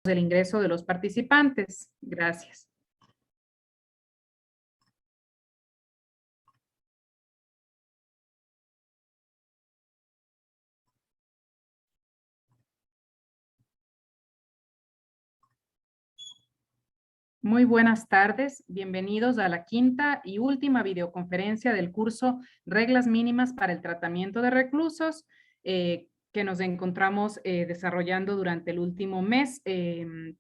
del ingreso de los participantes. Gracias. Muy buenas tardes, bienvenidos a la quinta y última videoconferencia del curso Reglas Mínimas para el Tratamiento de Reclusos que nos encontramos desarrollando durante el último mes. El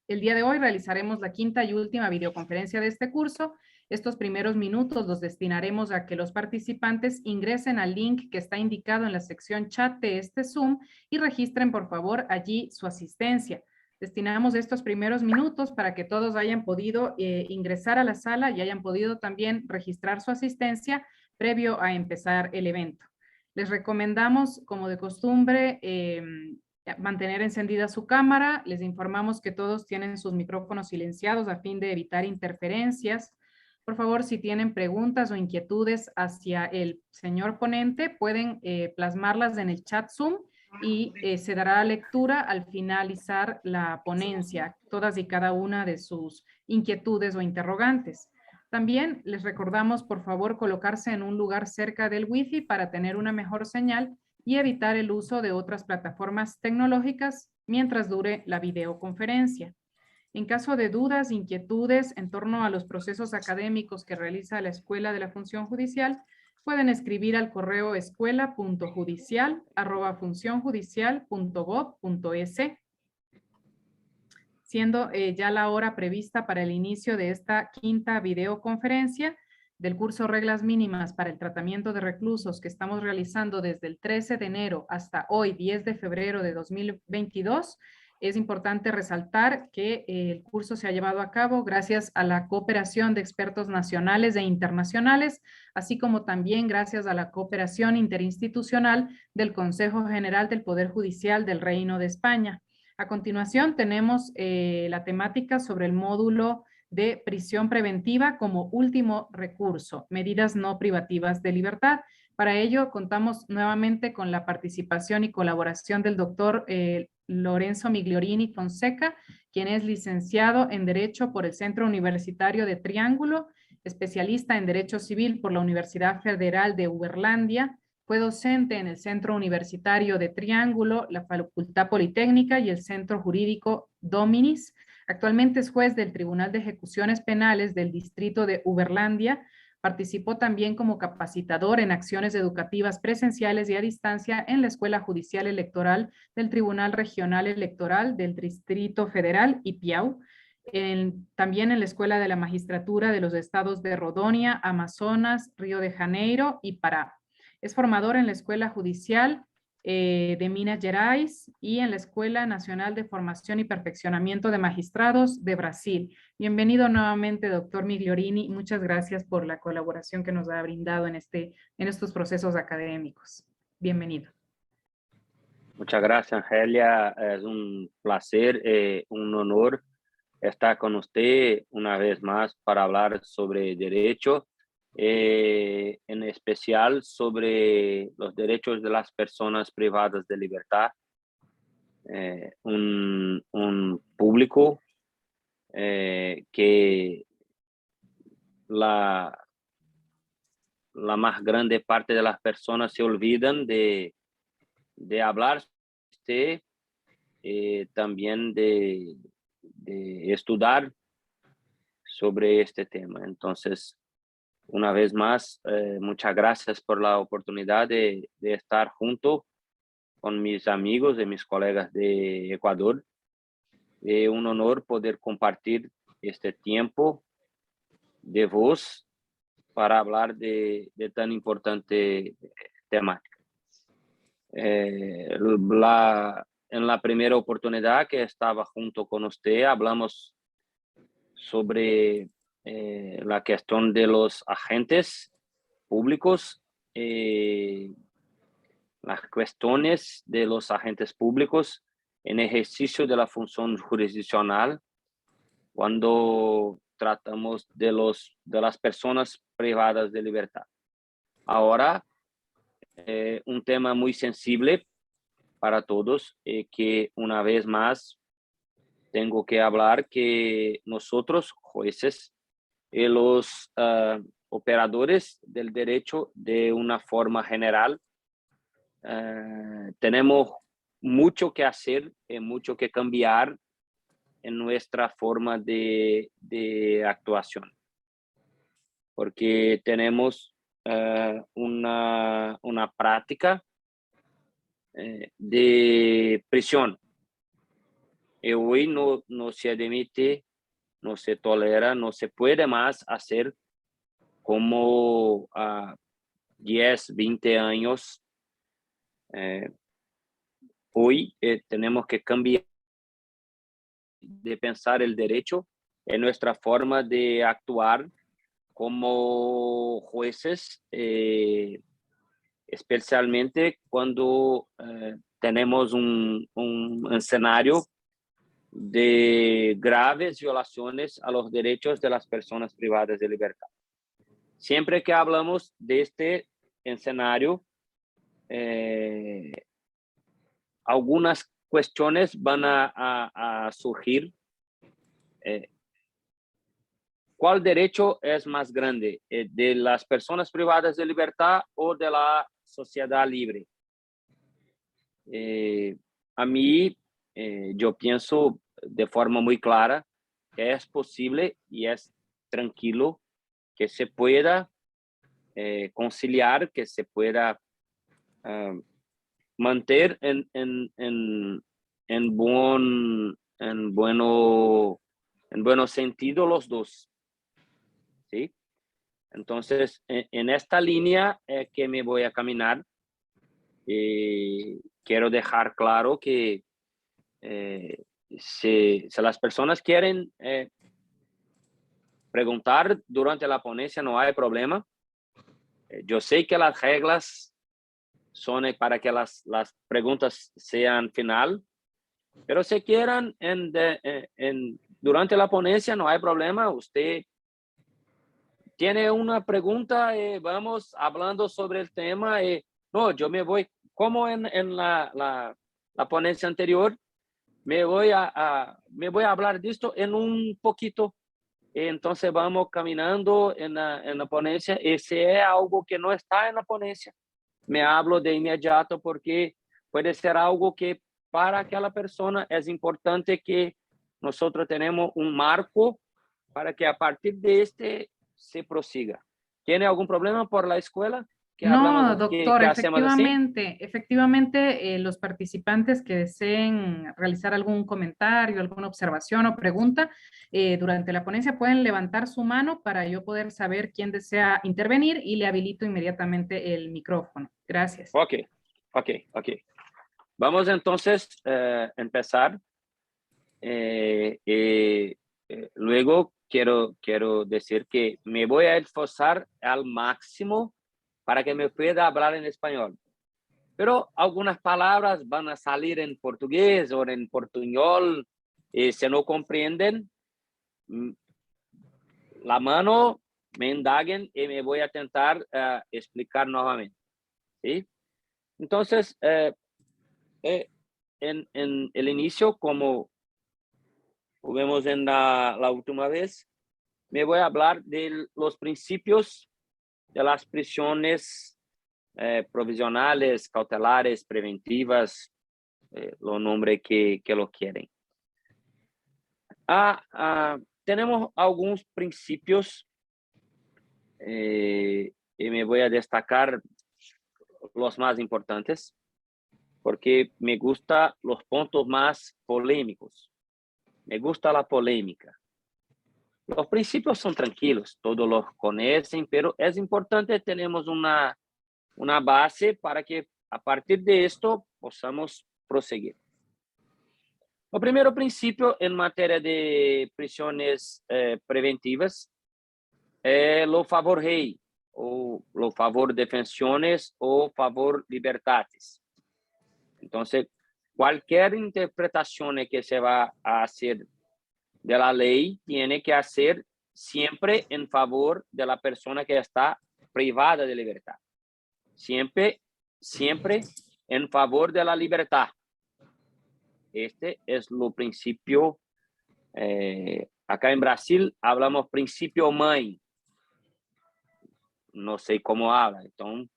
día de hoy realizaremos la quinta y última videoconferencia de este curso. Estos primeros minutos los destinaremos a que los participantes ingresen al link que está indicado en la sección chat de este Zoom y registren por favor allí su asistencia. Destinamos estos primeros minutos para que todos hayan podido ingresar a la sala y hayan podido también registrar su asistencia previo a empezar el evento. Les recomendamos, como de costumbre, mantener encendida su cámara. Les informamos que todos tienen sus micrófonos silenciados a fin de evitar interferencias. Por favor, si tienen preguntas o inquietudes hacia el señor ponente, pueden plasmarlas en el chat Zoom y se dará lectura al finalizar la ponencia, todas y cada una de sus inquietudes o interrogantes. También les recordamos, por favor, colocarse en un lugar cerca del Wi-Fi para tener una mejor señal y evitar el uso de otras plataformas tecnológicas mientras dure la videoconferencia. En caso de dudas, inquietudes en torno a los procesos académicos que realiza la Escuela de la Función Judicial, pueden escribir al correo escuela.judicial@funcionjudicial.gov.es. Siendo ya la hora prevista para el inicio de esta quinta videoconferencia del curso Reglas Mínimas para el Tratamiento de Reclusos que estamos realizando desde el 13 de enero hasta hoy, 10 de febrero de 2022, es importante resaltar que el curso se ha llevado a cabo gracias a la cooperación de expertos nacionales e internacionales, así como también gracias a la cooperación interinstitucional del Consejo General del Poder Judicial del Reino de España. A continuación tenemos la temática sobre el módulo de prisión preventiva como último recurso, medidas no privativas de libertad. Para ello contamos nuevamente con la participación y colaboración del doctor Lorenzo Migliorini Fonseca, quien es licenciado en Derecho por el Centro Universitario de Triángulo, especialista en Derecho Civil por la Universidad Federal de Uberlandia. Fue docente en el Centro Universitario de Triángulo, la Facultad Politécnica y el Centro Jurídico Dominis. Actualmente es juez del Tribunal de Ejecuciones Penales del Distrito de Uberlandia. Participó también como capacitador en acciones educativas presenciales y a distancia en la Escuela Judicial Electoral del Tribunal Regional Electoral del Distrito Federal y Piau. También en la Escuela de la Magistratura de los estados de Rondônia, Amazonas, Río de Janeiro y Pará. Es formador en la Escuela Judicial de Minas Gerais y en la Escuela Nacional de Formación y Perfeccionamiento de Magistrados de Brasil. Bienvenido nuevamente, doctor Migliorini. Muchas gracias por la colaboración que nos ha brindado en estos procesos académicos. Bienvenido. Muchas gracias, Angelia. Es un placer, un honor estar con usted una vez más para hablar sobre derecho, en especial sobre los derechos de las personas privadas de libertad. Un público que la más grande parte de las personas se olvidan de hablar también de estudiar sobre este tema. Entonces, una vez más, muchas gracias por la oportunidad de estar junto con mis amigos y mis colegas de Ecuador. Es un honor poder compartir este tiempo de voz para hablar de tan importante temática. En la primera oportunidad que estaba junto con usted, hablamos sobre la cuestión de los agentes públicos, las cuestiones de los agentes públicos en ejercicio de la función jurisdiccional cuando tratamos de las personas privadas de libertad. Ahora, un tema muy sensible para todos, que una vez más tengo que hablar que nosotros, jueces, y los operadores del derecho de una forma general, tenemos mucho que hacer y mucho que cambiar en nuestra forma de actuación, porque tenemos una práctica de prisión. Y hoy no se admite, no se tolera, no se puede más hacer como 10, 20 años. Hoy tenemos que cambiar de pensar el derecho en nuestra forma de actuar como jueces, especialmente cuando tenemos un escenario de graves violaciones a los derechos de las personas privadas de libertad. Siempre que hablamos de este escenario, algunas cuestiones van a surgir. ¿Cuál derecho es más grande? ¿De las personas privadas de libertad o de la sociedad libre? A mí, yo pienso de forma muy clara que es posible y es tranquilo que se pueda conciliar, que se pueda manter en bueno sentido los dos, ¿sí? Entonces, en esta línea que me voy a caminar, quiero dejar claro que si las personas quieren preguntar durante la ponencia, no hay problema. Yo sé que las reglas son para que las preguntas sean final, pero si quieran durante la ponencia, no hay problema. Usted tiene una pregunta, vamos hablando sobre el tema. No, yo me voy, como en la ponencia anterior, me voy a hablar de esto en un poquito. Entonces vamos caminando en la ponencia. Y si es algo que no está en la ponencia, me hablo de inmediato, porque puede ser algo que para aquella persona es importante que nosotros tenemos un marco para que a partir de este se prosiga. ¿Tiene algún problema por la escuela? ¿Que No, hablamos, doctor, que hacemos así? efectivamente, los participantes que deseen realizar algún comentario, alguna observación o pregunta durante la ponencia pueden levantar su mano para yo poder saber quién desea intervenir y le habilito inmediatamente el micrófono. Gracias. Ok. Vamos entonces a empezar. Luego quiero decir que me voy a esforzar al máximo para que me pueda hablar en español. Pero algunas palabras van a salir en portugués o en portuñol, y si no comprenden, la mano me indaguen y me voy a intentar explicar nuevamente, ¿sí? Entonces, en el inicio, como vimos en la última vez, me voy a hablar de los principios de las prisiones provisionales, cautelares, preventivas, los nombres que lo quieren. Tenemos algunos principios y me voy a destacar los más importantes, porque me gustan los puntos más polémicos. Me gusta la polémica. Los principios son tranquilos, todos los conocen, pero es importante tenemos una base para que a partir de esto podamos proseguir. El primer principio en materia de prisiones preventivas es lo favor rei, o lo favor defensiones o favor libertades. Entonces, cualquier interpretación que se va a hacer de la ley tiene que hacer siempre en favor de la persona que está privada de libertad. Siempre en favor de la libertad. Este es lo principio Acá en Brasil hablamos principio mãe. No sé cómo habla. Entonces,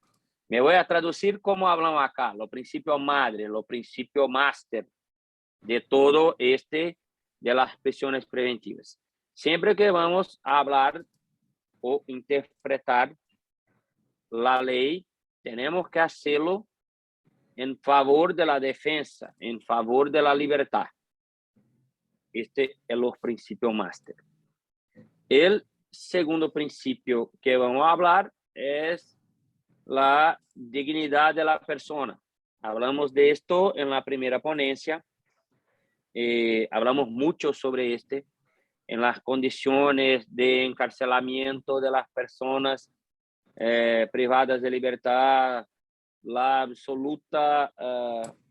me voy a traducir como hablamos acá. Lo principio madre, lo principio máster de todo de las prisiones preventivas. Siempre que vamos a hablar o interpretar la ley, tenemos que hacerlo en favor de la defensa, en favor de la libertad. Este es los principios máster. El segundo principio que vamos a hablar es la dignidad de la persona. Hablamos de esto en la primera ponencia. Hablamos mucho sobre en las condiciones de encarcelamiento de las personas privadas de libertad,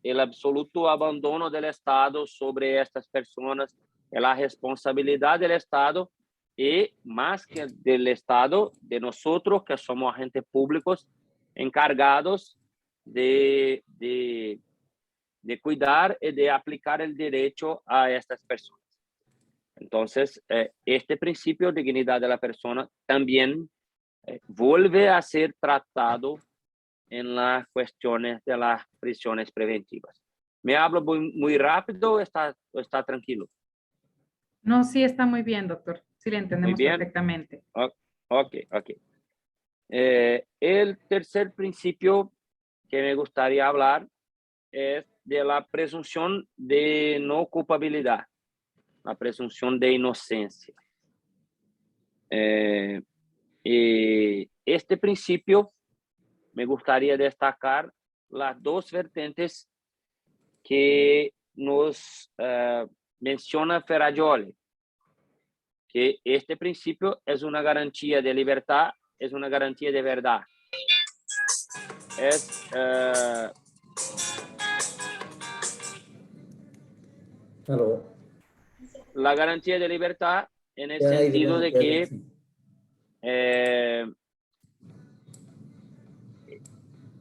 el absoluto abandono del Estado sobre estas personas, la responsabilidad del Estado y más que del Estado, de nosotros que somos agentes públicos encargados de cuidar y de aplicar el derecho a estas personas. Entonces, este principio de dignidad de la persona también vuelve a ser tratado en las cuestiones de las prisiones preventivas. ¿Me hablo muy rápido o está tranquilo? No, sí está muy bien, doctor. Sí le entendemos perfectamente. Ok. El tercer principio que me gustaría hablar es de la presunción de no culpabilidad, la presunción de inocencia. Y este principio me gustaría destacar las dos vertientes que nos menciona Ferrajoli, que este principio es una garantía de libertad, es una garantía de verdad. La garantía de libertad en el sentido de que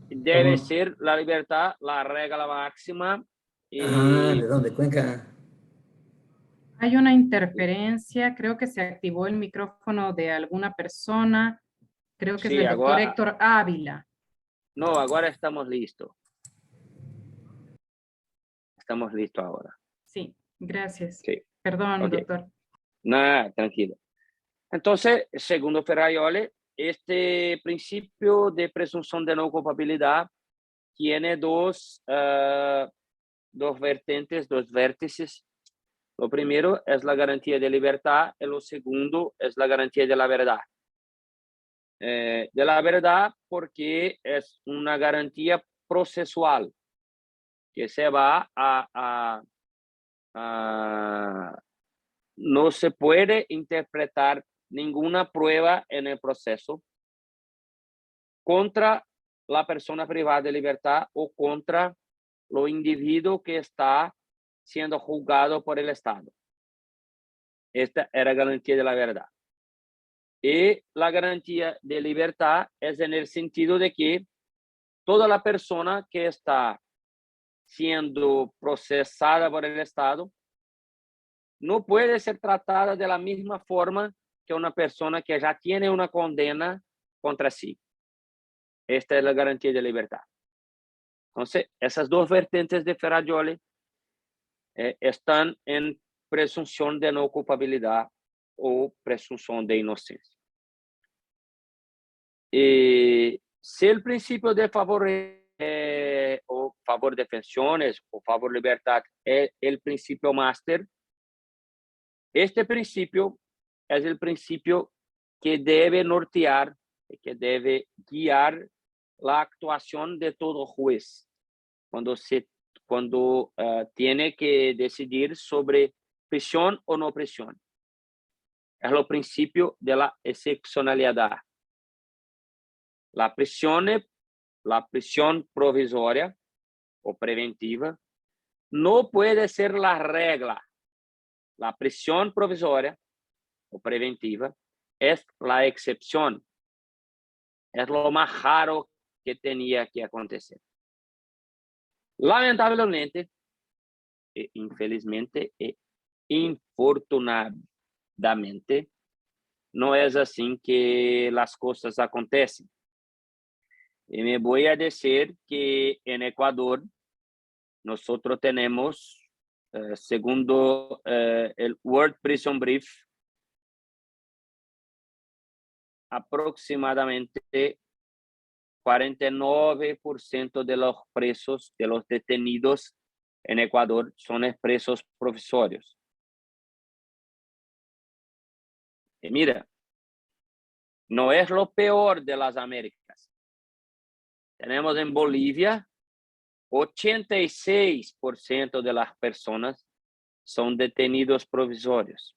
debe ser la libertad la regla máxima. ¿De dónde? Cuenca. Hay una interferencia, creo que se activó el micrófono de alguna persona, creo que es del doctor Héctor Ávila. No, ahora estamos listos. Estamos listos ahora. Sí, gracias. Sí. Perdón, doctor. Nada, tranquilo. Entonces, segundo Ferrajoli, este principio de presunción de no culpabilidad tiene dos vertientes, dos vértices. Lo primero es la garantía de libertad y lo segundo es la garantía de la verdad. De la verdad porque es una garantía procesual que se va no se puede interpretar ninguna prueba en el proceso contra la persona privada de libertad o contra lo individuo que está siendo juzgado por el Estado. Esta era la garantía de la verdad. Y la garantía de libertad es en el sentido de que toda la persona que está siendo procesada por el Estado no puede ser tratada de la misma forma que una persona que ya tiene una condena contra sí. Esta es la garantía de libertad. Entonces, esas dos vertientes de Ferrajoli están en presunción de no culpabilidad o presunción de inocencia. Y si el principio de favor o favor de pensiones o favor libertad es el principio máster, este principio es el principio que debe nortear, que debe guiar la actuación de todo juez cuando tiene que decidir sobre prisión o no prisión. Es el principio de la excepcionalidad. La prisión provisoria o preventiva no puede ser la regla. La prisión provisoria o preventiva es la excepción. Es lo más raro que tenía que acontecer. Lamentablemente, infelizmente, infortunadamente, no es así que las cosas acontecen. Y me voy a decir que en Ecuador nosotros tenemos, segundo el World Prison Brief, aproximadamente 49% de los presos, de los detenidos en Ecuador son presos provisorios. Y mira, no es lo peor de las Américas. Tenemos en Bolivia 86% de las personas son detenidos provisorios.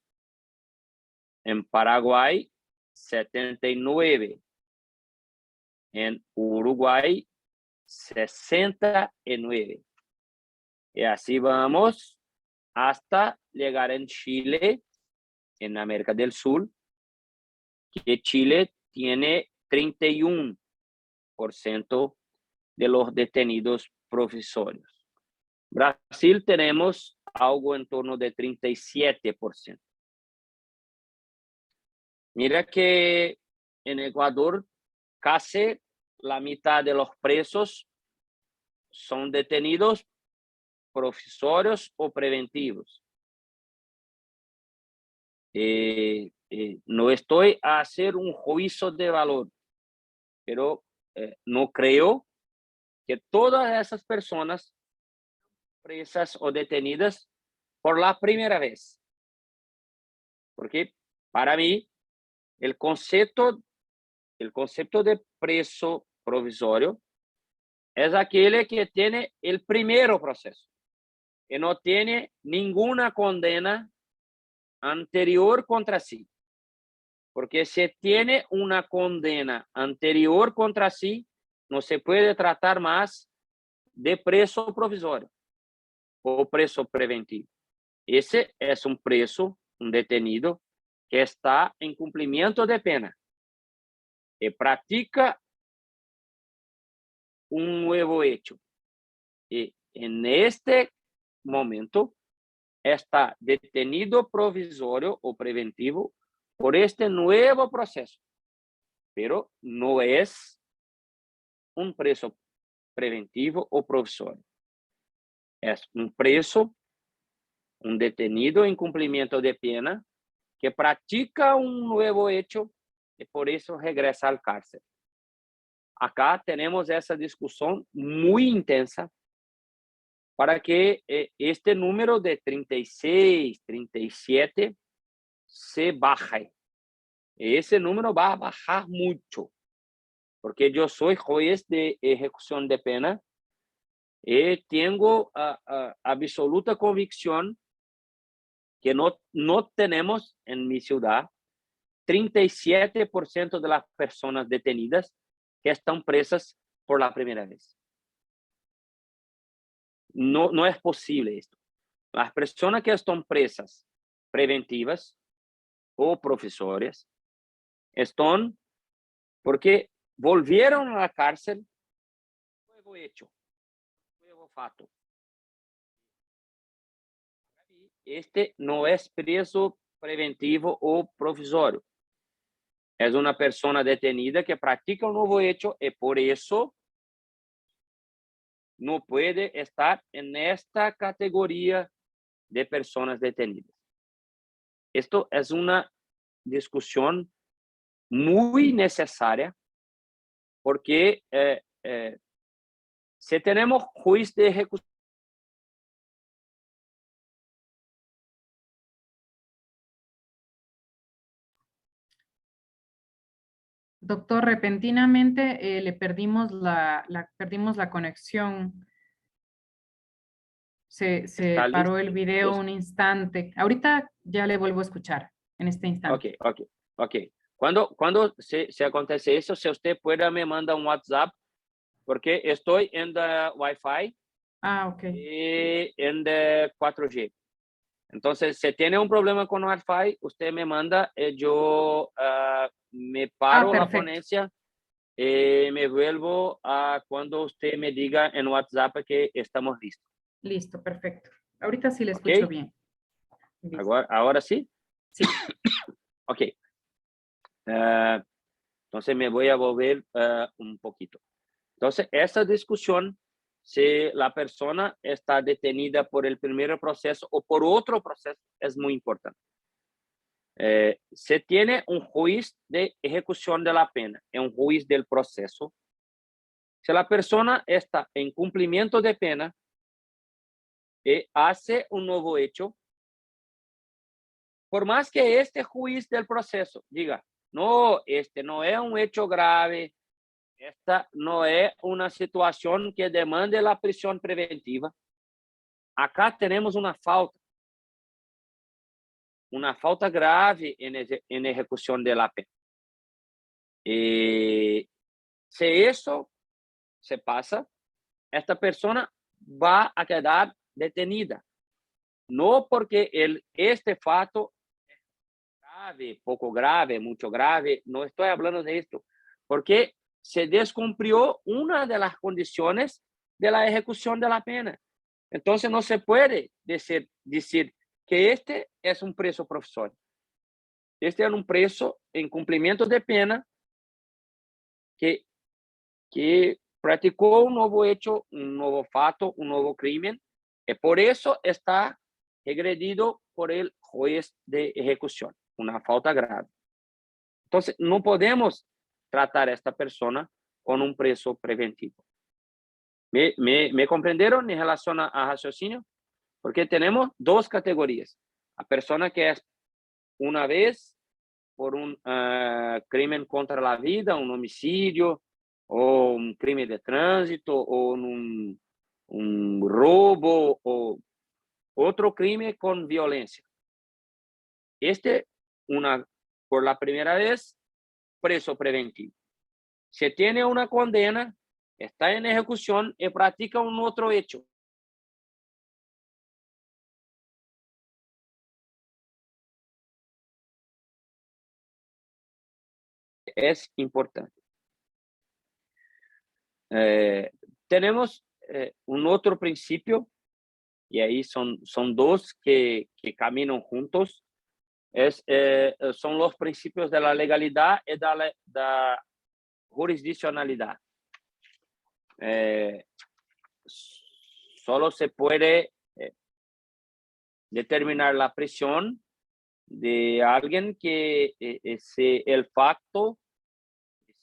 En Paraguay, 79%. En Uruguay, 69%. Y así vamos hasta llegar en Chile, en América del Sur, que Chile tiene 31% de los detenidos provisorios. Brasil tenemos algo en torno de 37%. Mira que en Ecuador casi la mitad de los presos son detenidos provisorios o preventivos. No estoy a hacer un juicio de valor, pero no creo que todas esas personas presas o detenidas por la primera vez. Porque para mí el concepto de preso provisorio es aquel que tiene el primer proceso, que no tiene ninguna condena anterior contra sí. Porque si tiene una condena anterior contra sí, no se puede tratar más de preso provisorio o preso preventivo. Ese es un preso, un detenido, que está en cumplimiento de pena y practica un nuevo hecho. Y en este momento está detenido provisorio o preventivo por este nuevo proceso, pero no es un preso preventivo o provisorio. Es un preso, un detenido en cumplimiento de pena que practica un nuevo hecho y por eso regresa al cárcel. Acá tenemos esa discusión muy intensa para que este número de 36, 37 se baje. Ese número va a bajar mucho, porque yo soy juez de ejecución de pena y tengo absoluta convicción que no tenemos en mi ciudad 37% de las personas detenidas que están presas por la primera vez. No es posible esto. Las personas que están presas preventivas o provisorias están porque volvieron a la cárcel, nuevo hecho, nuevo fato. Este no es preso preventivo o provisorio. Es una persona detenida que practica un nuevo hecho y por eso no puede estar en esta categoría de personas detenidas. Esto es una discusión muy necesaria porque si tenemos juicio de ejecución, Doctor, repentinamente le perdimos perdimos la conexión. Se está paró listo. el video un instante. Ahorita ya le vuelvo a escuchar en este instante. Ok. Cuando se acontece eso, si usted puede me manda un WhatsApp, porque estoy en el Wi-Fi Ok. y en el 4G. Entonces, si tiene un problema con Wi-Fi, usted me manda, yo me paro la Perfecto. ponencia y me vuelvo a cuando usted me diga en WhatsApp que estamos listos. Listo, perfecto. Ahorita sí le ¿Ok? escucho bien. Listo. Ahora sí. Sí. Ok. Entonces me voy a volver un poquito. Entonces, esa discusión, si la persona está detenida por el primer proceso o por otro proceso, es muy importante. Se tiene un juicio de ejecución de la pena, es un juicio del proceso. Si la persona está en cumplimiento de pena y hace un nuevo hecho, por más que este juicio del proceso diga, no, este no es un hecho grave, esta no es una situación que demande la prisión preventiva, acá tenemos una falta grave en ejecución de la pena. Y si eso se pasa, esta persona va a quedar detenida. No porque este fato es grave, poco grave, mucho grave, no estoy hablando de esto, porque se descumplió una de las condiciones de la ejecución de la pena. Entonces no se puede decir que este es un preso profesional. Este es un preso en cumplimiento de pena que practicó un nuevo hecho, un nuevo fato, un nuevo crimen, y por eso está regredido por el juez de ejecución, una falta grave. Entonces, no podemos tratar a esta persona con un preso preventivo. ¿Me comprendieron en relación a raciocinio? Porque tenemos dos categorías. La persona que es una vez por un crimen contra la vida, un homicidio, o un crimen de tránsito, o un robo, o otro crimen con violencia. Por la primera vez, preso preventivo. Se tiene una condena, está en ejecución y practica un otro hecho. Es importante. Tenemos un otro principio, y ahí son dos que caminan juntos, son los principios de la legalidad y de la jurisdiccionalidad. Solo se puede determinar la prisión de alguien que el facto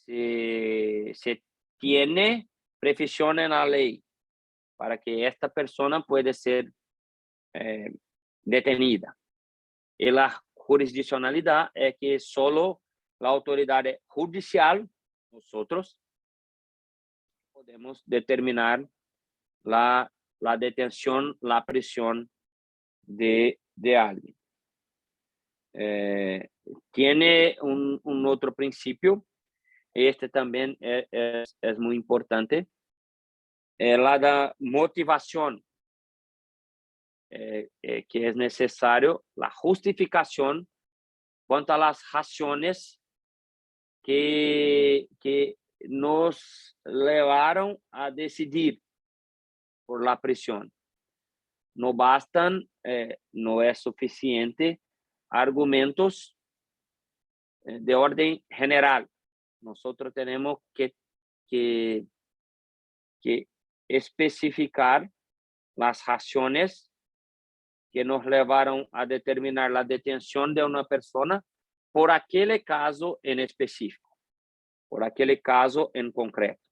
se tiene previsión en la ley para que esta persona pueda ser detenida. Y la jurisdiccionalidad es que solo la autoridad judicial, nosotros, podemos determinar la detención, la prisión de alguien. Tiene un otro principio, este también es muy importante, la de motivación, que es necesario la justificación cuanto a las razones que nos llevaron a decidir por la prisión. No bastan, no es suficiente argumentos de orden general. Nosotros tenemos que especificar las razones que nos llevaron a determinar la detención de una persona por aquel caso en específico, por aquel caso en concreto.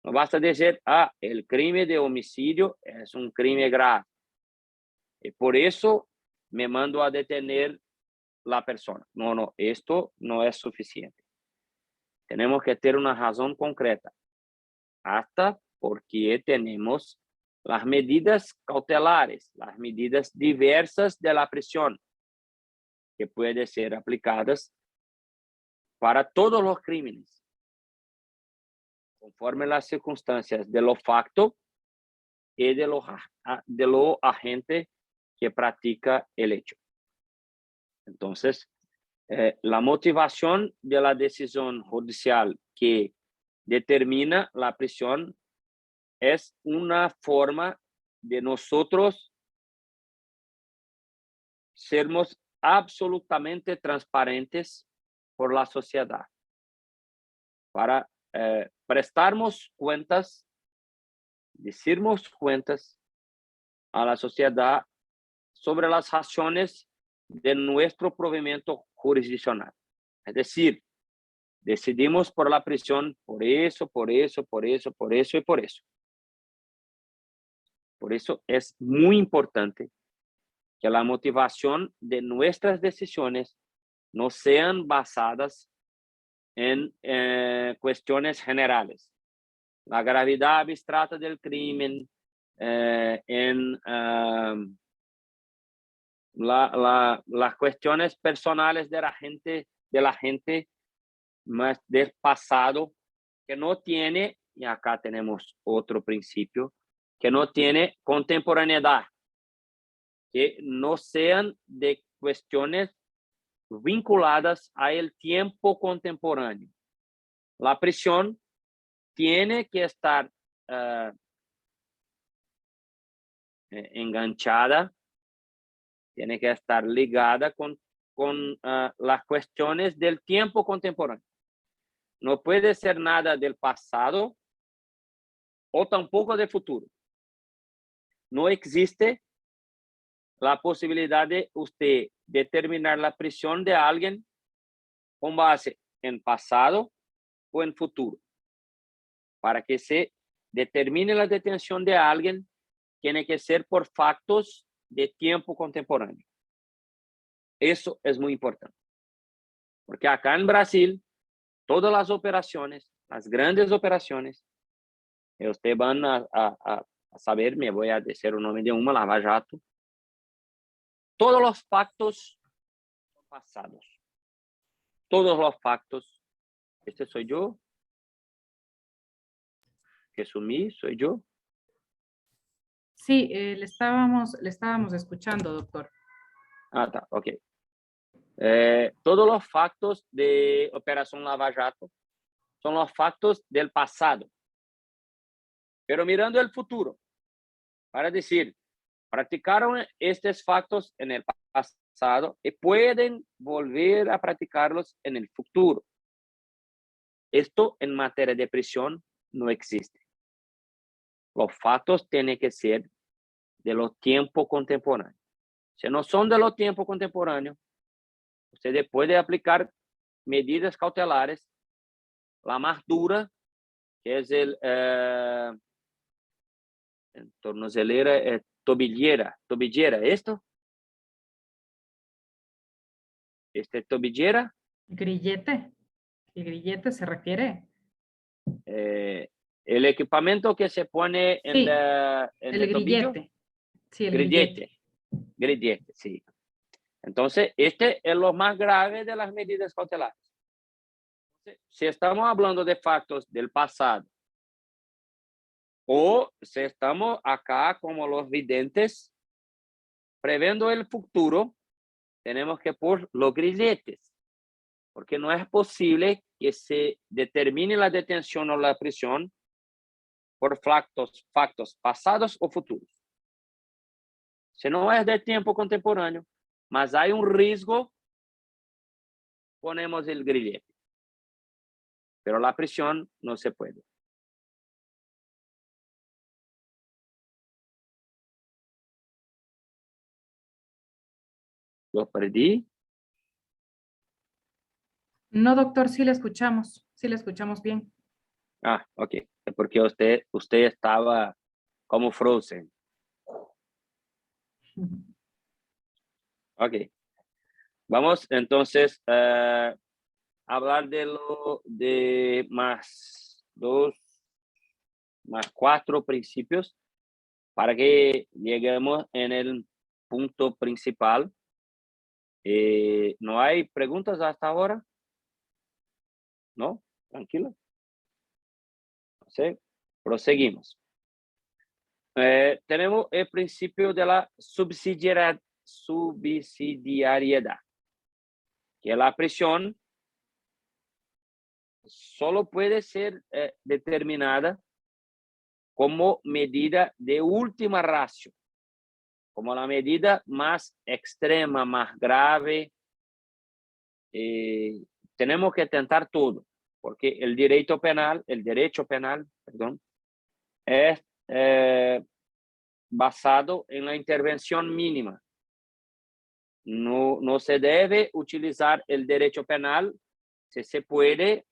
No basta decir, el crimen de homicidio es un crimen grave, y por eso me mando a detener la persona. No, esto no es suficiente. Tenemos que tener una razón concreta, hasta porque tenemos las medidas cautelares, las medidas diversas de la prisión, que pueden ser aplicadas para todos los crímenes, conforme las circunstancias de lo facto y de lo agente que practica el hecho. Entonces, la motivación de la decisión judicial que determina la prisión es una forma de nosotros sermos absolutamente transparentes por la sociedad, para prestarnos cuentas, decirnos cuentas a la sociedad sobre las razones de nuestro provimiento jurisdiccional. Es decir, decidimos por la prisión por eso, por eso, por eso, por eso y por eso. Por eso es muy importante que la motivación de nuestras decisiones no sean basadas en cuestiones generales. La gravedad abstracta del crimen, en las cuestiones personales de la gente más del pasado, que no tiene, y acá tenemos otro principio, que no tiene contemporaneidad, que no sean de cuestiones vinculadas al tiempo contemporáneo. La prisión tiene que estar enganchada, tiene que estar ligada con las cuestiones del tiempo contemporáneo. No puede ser nada del pasado o tampoco del futuro. No existe la posibilidad de usted determinar la prisión de alguien con base en pasado o en futuro. Para que se determine la detención de alguien, tiene que ser por factos de tiempo contemporáneo. Eso es muy importante. Porque acá en Brasil, todas las operaciones, las grandes operaciones, ustedes van a saber, me voy a decir el nombre de una, Lava Jato. Todos los factos son pasados. Todos los factos. Este soy yo. Que sumí, soy yo. Sí, le estábamos escuchando, doctor. Ah, tá, ok. Todos los factos de Operación Lava Jato son los factos del pasado. Pero mirando el futuro, para decir, practicaron estos factos en el pasado y pueden volver a practicarlos en el futuro. Esto en materia de prisión no existe. Los factos tienen que ser de los tiempos contemporáneos. Si no son de los tiempos contemporáneos, usted puede aplicar medidas cautelares. La más dura, que es el tornozelera, tobillera, ¿esto? Tobillera. Grillete. El grillete se refiere. El equipamiento que se pone en, Sí, en el tobillo. grillete. Sí, el grillete. Grillete, sí. Entonces, este es lo más grave de las medidas cautelares. Si estamos hablando de factos del pasado, o si estamos acá como los videntes, previendo el futuro, tenemos que poner los grilletes, porque no es posible que se determine la detención o la prisión por factos pasados o futuros. Si no es de tiempo contemporáneo, mas hay un riesgo, ponemos el grillete. Pero la prisión no se puede. ¿Lo perdí? No, doctor, sí le escuchamos bien. Ah, ok. Es porque usted estaba como frozen. Ok. Vamos entonces a hablar de más 4 principios para que lleguemos en el punto principal. ¿No hay preguntas hasta ahora? ¿No? Tranquilo. ¿Sí? Proseguimos. Tenemos el principio de la subsidiariedad, que la prisión solo puede ser determinada como medida de última ratio, como la medida más extrema, más grave. Tenemos que tentar todo, porque el derecho penal, perdón, es basado en la intervención mínima. No se debe utilizar el derecho penal si se puede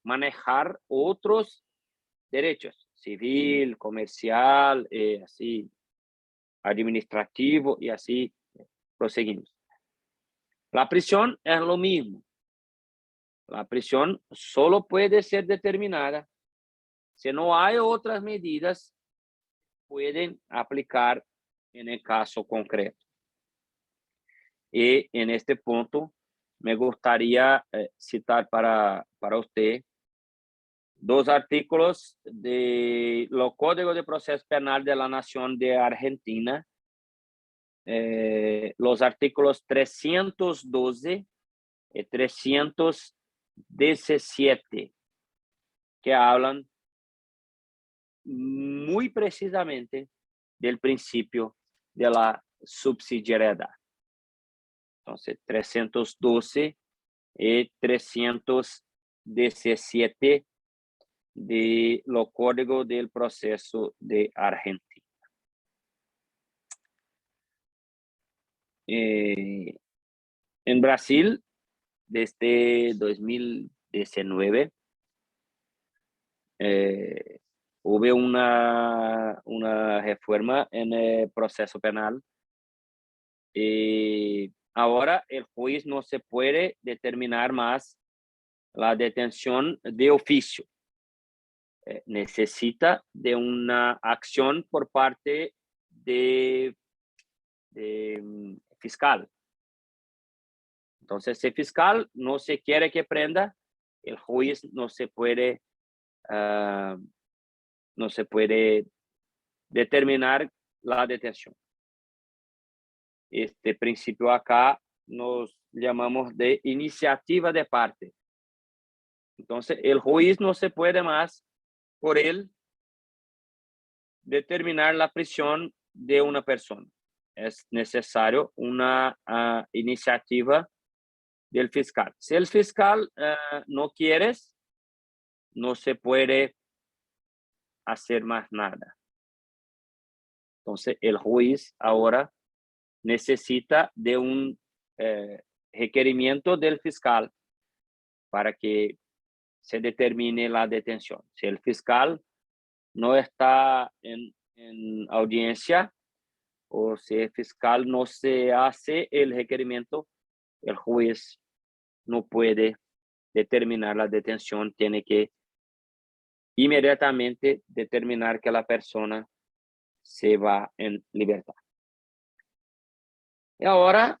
manejar otros derechos, civil, comercial, así, administrativo, y así proseguimos. La prisión es lo mismo. La prisión solo puede ser determinada si no hay otras medidas que pueden aplicar en el caso concreto. Y en este punto me gustaría citar para usted dos artículos de los Códigos de Proceso Penal de la Nación de Argentina, los artículos 312 y 317, que hablan muy precisamente del principio de la subsidiariedad. Entonces, 312 y 317 de los Códigos del Proceso de Argentina. En Brasil, desde 2019, hubo una reforma en el proceso penal. Y ahora el juez no se puede determinar más la detención de oficio. Necesita de una acción por parte de fiscal. Entonces, si el fiscal no se quiere que prenda, el juez no se puede determinar la detención. Este principio acá nos llamamos de iniciativa de parte. Entonces, el juez no se puede más por él determinar la prisión de una persona. Es necesario una iniciativa del fiscal. Si el fiscal no quiere, no se puede hacer más nada. Entonces, el juez ahora necesita de un requerimiento del fiscal para que se determine la detención. Si el fiscal no está en audiencia, o si el fiscal no se hace el requerimiento, el juez no puede determinar la detención, tiene que inmediatamente determinar que la persona se va en libertad. Y ahora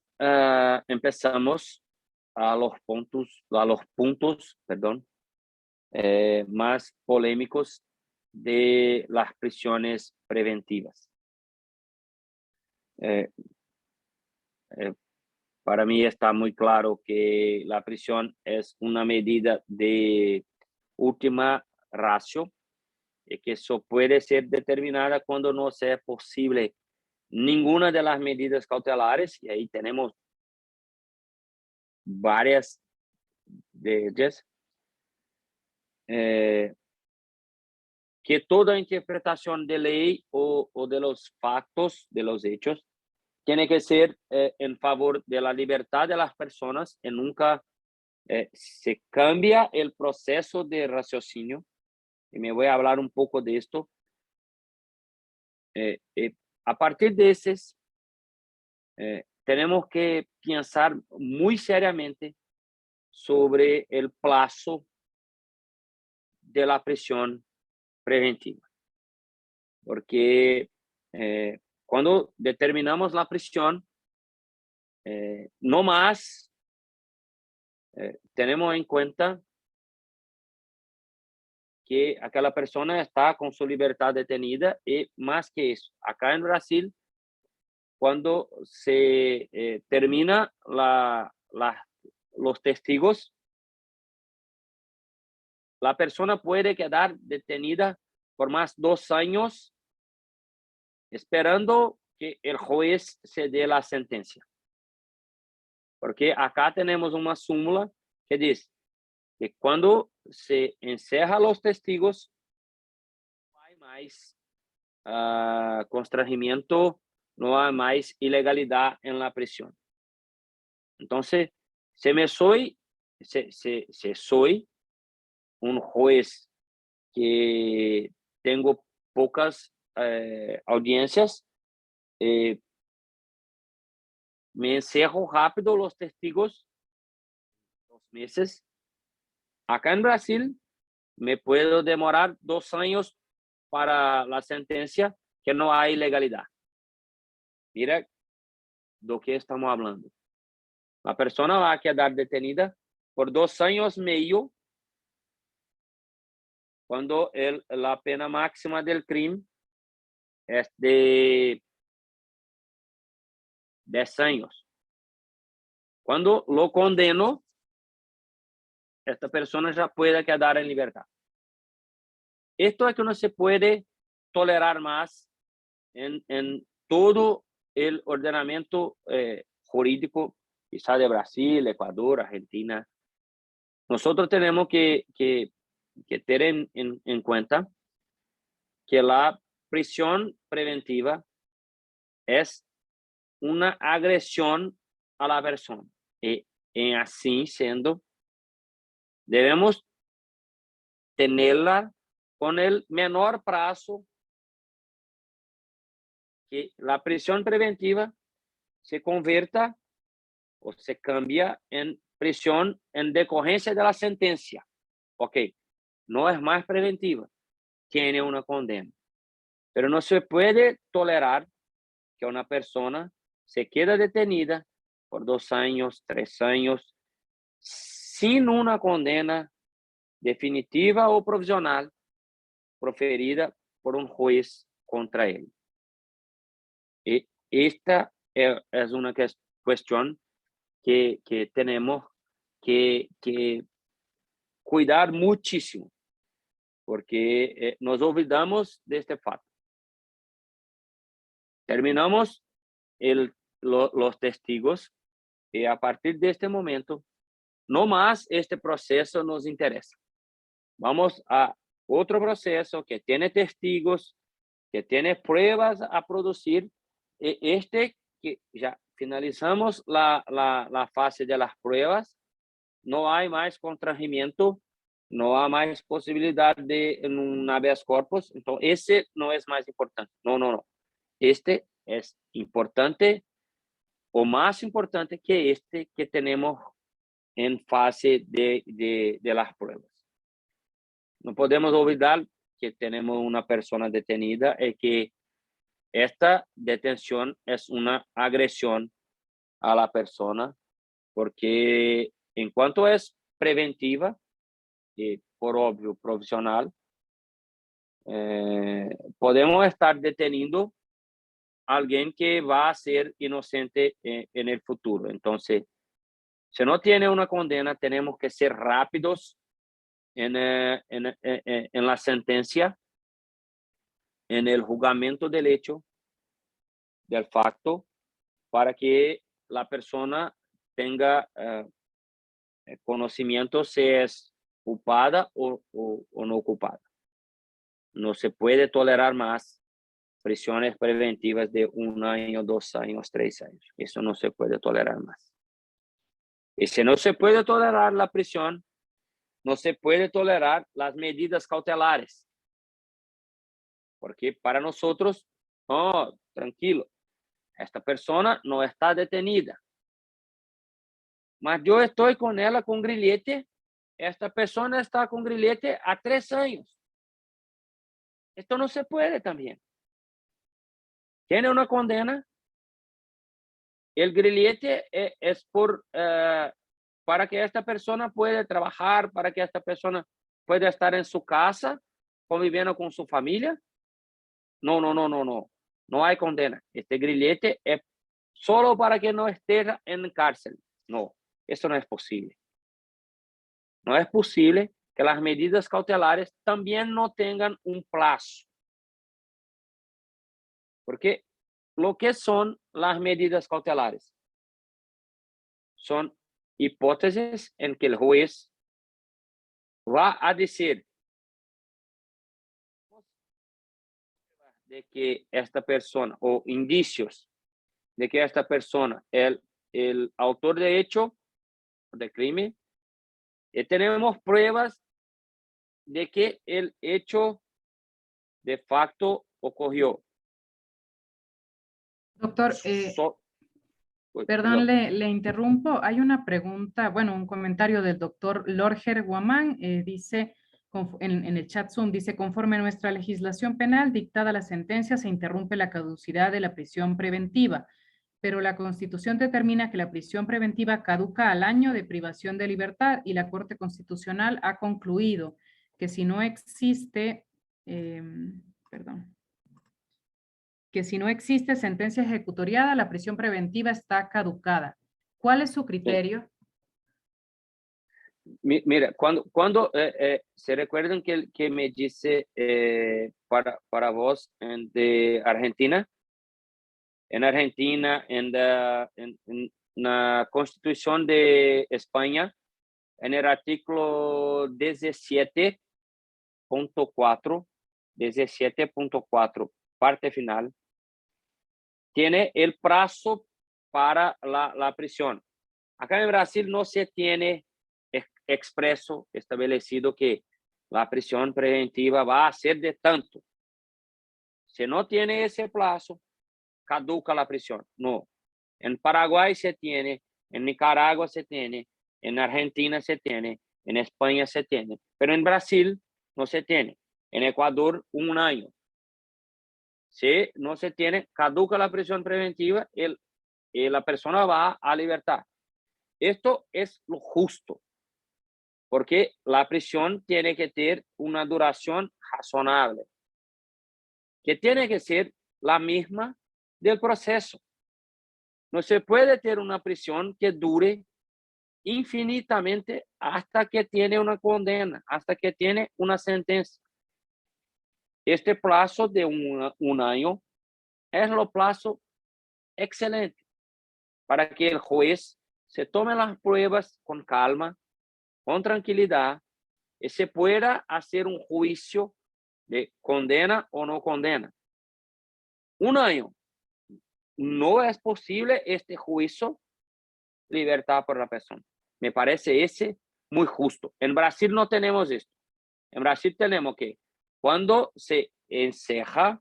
empezamos a los puntos, más polémicos de las prisiones preventivas. Para mí está muy claro que la prisión es una medida de última ratio y que eso puede ser determinada cuando no sea posible ninguna de las medidas cautelares, y ahí tenemos varias de ellas, que toda interpretación de ley o de los factos, de los hechos, tiene que ser en favor de la libertad de las personas y nunca se cambia el proceso de raciocinio. Y me voy a hablar un poco de esto. A partir de esos, tenemos que pensar muy seriamente sobre el plazo de la prisión preventiva. Porque cuando determinamos la prisión, no más tenemos en cuenta que aquella persona está con su libertad detenida, y más que eso, acá en Brasil, cuando se termina los testigos, la persona puede quedar detenida por más 2 años esperando que el juez se dé la sentencia. Porque acá tenemos una súmula que dice que cuando se encerra los testigos, no hay más constrangimiento, no hay más ilegalidad en la prisión. Entonces, si soy un juez que tengo pocas audiencias, me encerro rápido los testigos, 2 meses. Acá en Brasil, me puedo demorar 2 años para la sentencia, que no hay ilegalidad. Mira do que estamos hablando. La persona va a quedar detenida por 2 años y medio, cuando la pena máxima del crimen es de 10 años. Cuando lo condeno, esta persona ya puede quedar en libertad. Esto es que no se puede tolerar más en todo el ordenamiento jurídico, quizá de Brasil, Ecuador, Argentina. Nosotros tenemos que tener en cuenta que la prisión preventiva es una agresión a la persona. Y en así siendo, debemos tenerla con el menor plazo, que la prisión preventiva se convierta o se cambia en prisión en decorrencia de la sentencia. Ok, no es más preventiva, tiene una condena. Pero no se puede tolerar que una persona se quede detenida por 2 años, 3 años, sin una condena definitiva o provisional proferida por un juez contra él. Y esta es una cuestión que tenemos que cuidar muchísimo, porque nos olvidamos de este fato. Terminamos los testigos y a partir de este momento, no más este proceso nos interesa. Vamos a otro proceso que tiene testigos, que tiene pruebas a producir. Que ya finalizamos la fase de las pruebas, no hay más constrangimiento, no hay más posibilidad de un habeas corpus. Entonces, ese no es más importante. No. Este es importante o más importante que este que tenemos en fase de las pruebas. No podemos olvidar que tenemos una persona detenida y que esta detención es una agresión a la persona, porque en cuanto es preventiva y por obvio profesional, podemos estar deteniendo a alguien que va a ser inocente en el futuro. Entonces, si no tiene una condena, tenemos que ser rápidos en la sentencia, en el juzgamiento del hecho, del facto, para que la persona tenga conocimiento si es culpada o no culpada. No se puede tolerar más prisiones preventivas de 1 año, 2 años, 3 años. Eso no se puede tolerar más. Y si no se puede tolerar la prisión, no se puede tolerar las medidas cautelares. Porque para nosotros, no, tranquilo, esta persona no está detenida. Mas yo estoy con ella con grillete, esta persona está con grillete a 3 años. Esto no se puede también. Tiene una condena. El grillete es para que esta persona pueda trabajar, para que esta persona pueda estar en su casa, conviviendo con su familia. No. No hay condena. Este grillete es solo para que no esté en cárcel. No, eso no es posible. No es posible que las medidas cautelares también no tengan un plazo. Porque lo que son las medidas cautelares. Son hipótesis en que el juez va a decir de que esta persona, o indicios de que esta persona es el autor de hecho, de crimen, y tenemos pruebas de que el hecho de facto ocurrió. Doctor, perdón, le interrumpo. Hay una pregunta, bueno, un comentario del doctor Lorger Guamán. Dice, en el chat Zoom, dice, conforme a nuestra legislación penal, dictada la sentencia, se interrumpe la caducidad de la prisión preventiva, pero la Constitución determina que la prisión preventiva caduca al año de privación de libertad y la Corte Constitucional ha concluido que si no existe, que si no existe sentencia ejecutoriada, la prisión preventiva está caducada. ¿Cuál es su criterio? Mira, cuando se recuerdan que me dice para vos de Argentina, en Argentina, en la Constitución de España, en el artículo 17.4, parte final, tiene el plazo para la prisión. Acá en Brasil no se tiene expreso, establecido que la prisión preventiva va a ser de tanto. Si no tiene ese plazo, caduca la prisión. No. En Paraguay se tiene, en Nicaragua se tiene, en Argentina se tiene, en España se tiene, pero en Brasil no se tiene. En Ecuador, 1 año. Si no se tiene, caduca la prisión preventiva y la persona va a libertad. Esto es lo justo, porque la prisión tiene que tener una duración razonable, que tiene que ser la misma del proceso. No se puede tener una prisión que dure infinitamente hasta que tiene una condena, hasta que tiene una sentencia. Este plazo de un año es lo plazo excelente para que el juez se tome las pruebas con calma, con tranquilidad, y se pueda hacer un juicio de condena o no condena. 1 año. No es posible este juicio, libertad por la persona. Me parece ese muy justo. En Brasil no tenemos esto. En Brasil tenemos que cuando se enceja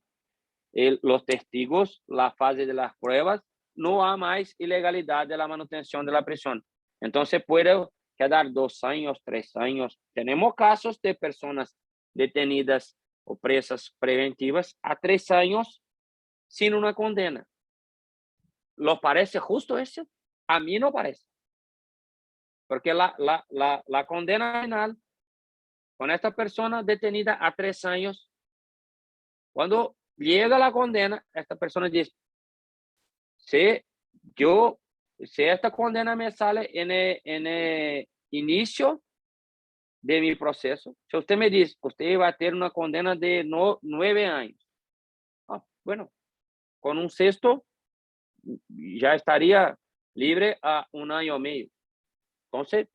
los testigos, la fase de las pruebas, no hay más ilegalidad de la manutención de la prisión. Entonces puede quedar 2 años, 3 años. Tenemos casos de personas detenidas o presas preventivas a 3 años sin una condena. ¿Lo parece justo eso? A mí no parece. Porque la condena final con esta persona detenida a 3 años, cuando llega la condena, esta persona dice, si esta condena me sale en el inicio de mi proceso, si usted me dice, usted va a tener una condena de 9 años. Bueno, con un sexto ya estaría libre a 1 año y medio. Entonces,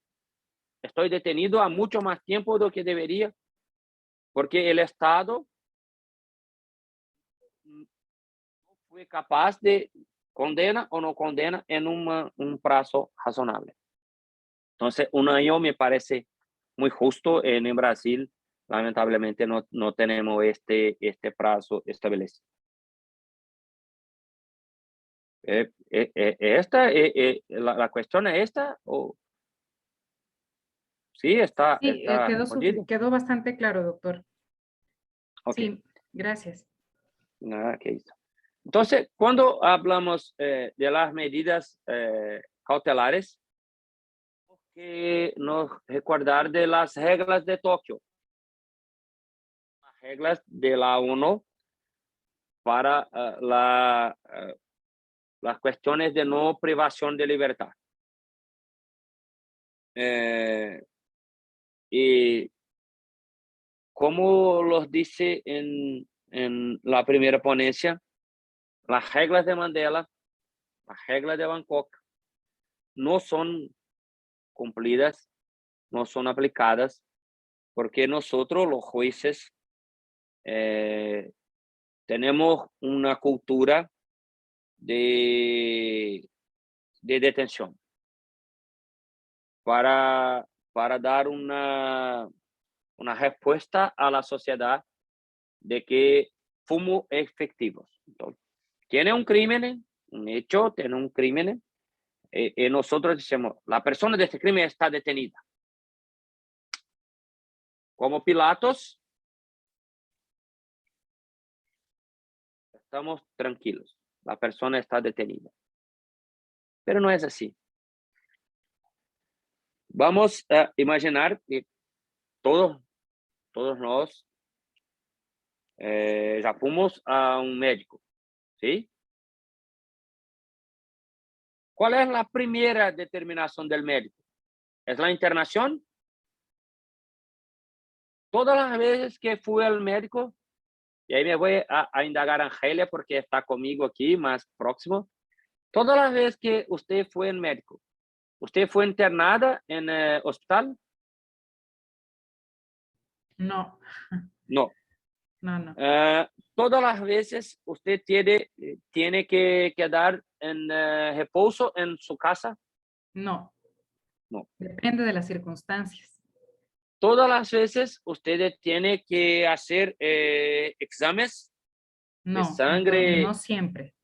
estoy detenido a mucho más tiempo de lo que debería, porque el Estado no fue capaz de condena o no condena en un plazo razonable. Entonces, 1 año me parece muy justo. En Brasil, lamentablemente, no tenemos este plazo establecido. La cuestión es esta, o sí está, Sí, está respondido. quedó bastante claro, doctor. Okay. Sí, gracias. Nada, que eso. Entonces, cuando hablamos de las medidas cautelares, que nos recordar de las reglas de Tokio, las reglas de la ONU para las cuestiones de no privación de libertad. Y como los dice en la primera ponencia, las reglas de Mandela, las reglas de Bangkok, no son cumplidas, no son aplicadas, porque nosotros los jueces tenemos una cultura de detención para dar una respuesta a la sociedad de que fuimos efectivos. Entonces, tiene un crimen, un hecho, tiene un crimen, y nosotros decimos, la persona de este crimen está detenida. Como Pilatos, estamos tranquilos, la persona está detenida. Pero no es así. Vamos a imaginar que todos nós ya fuimos a un médico, ¿sí? ¿Cuál es la primera determinación del médico? ¿Es la internación? Todas las veces que fui al médico, y ahí me voy a indagar a Angelia porque está conmigo aquí más próximo. Todas las veces que usted fue al médico, ¿usted fue internada en el hospital? No, No. no. Todas las veces usted tiene que quedar en reposo en su casa? No. No. Depende de las circunstancias. Todas las veces usted tiene que hacer exámenes de No, sangre. no siempre.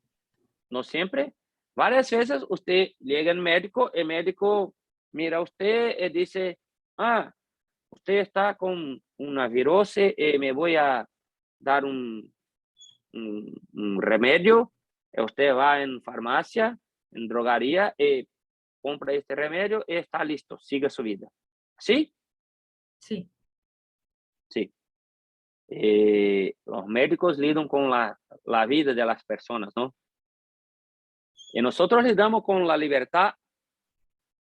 No siempre. Varias veces usted llega al médico, el médico mira a usted y dice, usted está con una virose, me voy a dar un remedio. Usted va en farmacia, en drogaría, compra este remedio y está listo, sigue su vida. ¿Sí? Sí. Sí. Los médicos lidan con la vida de las personas, ¿no? Y nosotros lidamos con la libertad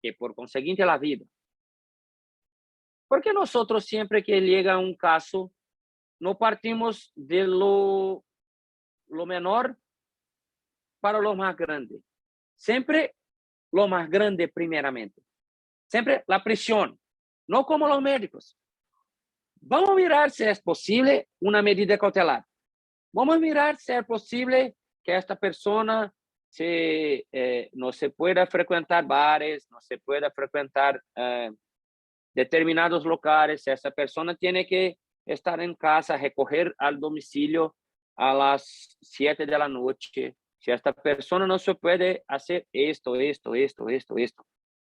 y por consiguiente la vida. Porque nosotros siempre que llega un caso, no partimos de lo menor para lo más grande. Siempre lo más grande primeramente. Siempre la prisión, no como los médicos. Vamos a mirar si es posible una medida cautelar. Vamos a mirar si es posible que esta persona no se pueda frecuentar bares, no se pueda frecuentar determinados locales. Si esa persona tiene que estar en casa, recoger al domicilio a las 7 de la noche. Si esta persona no se puede hacer esto.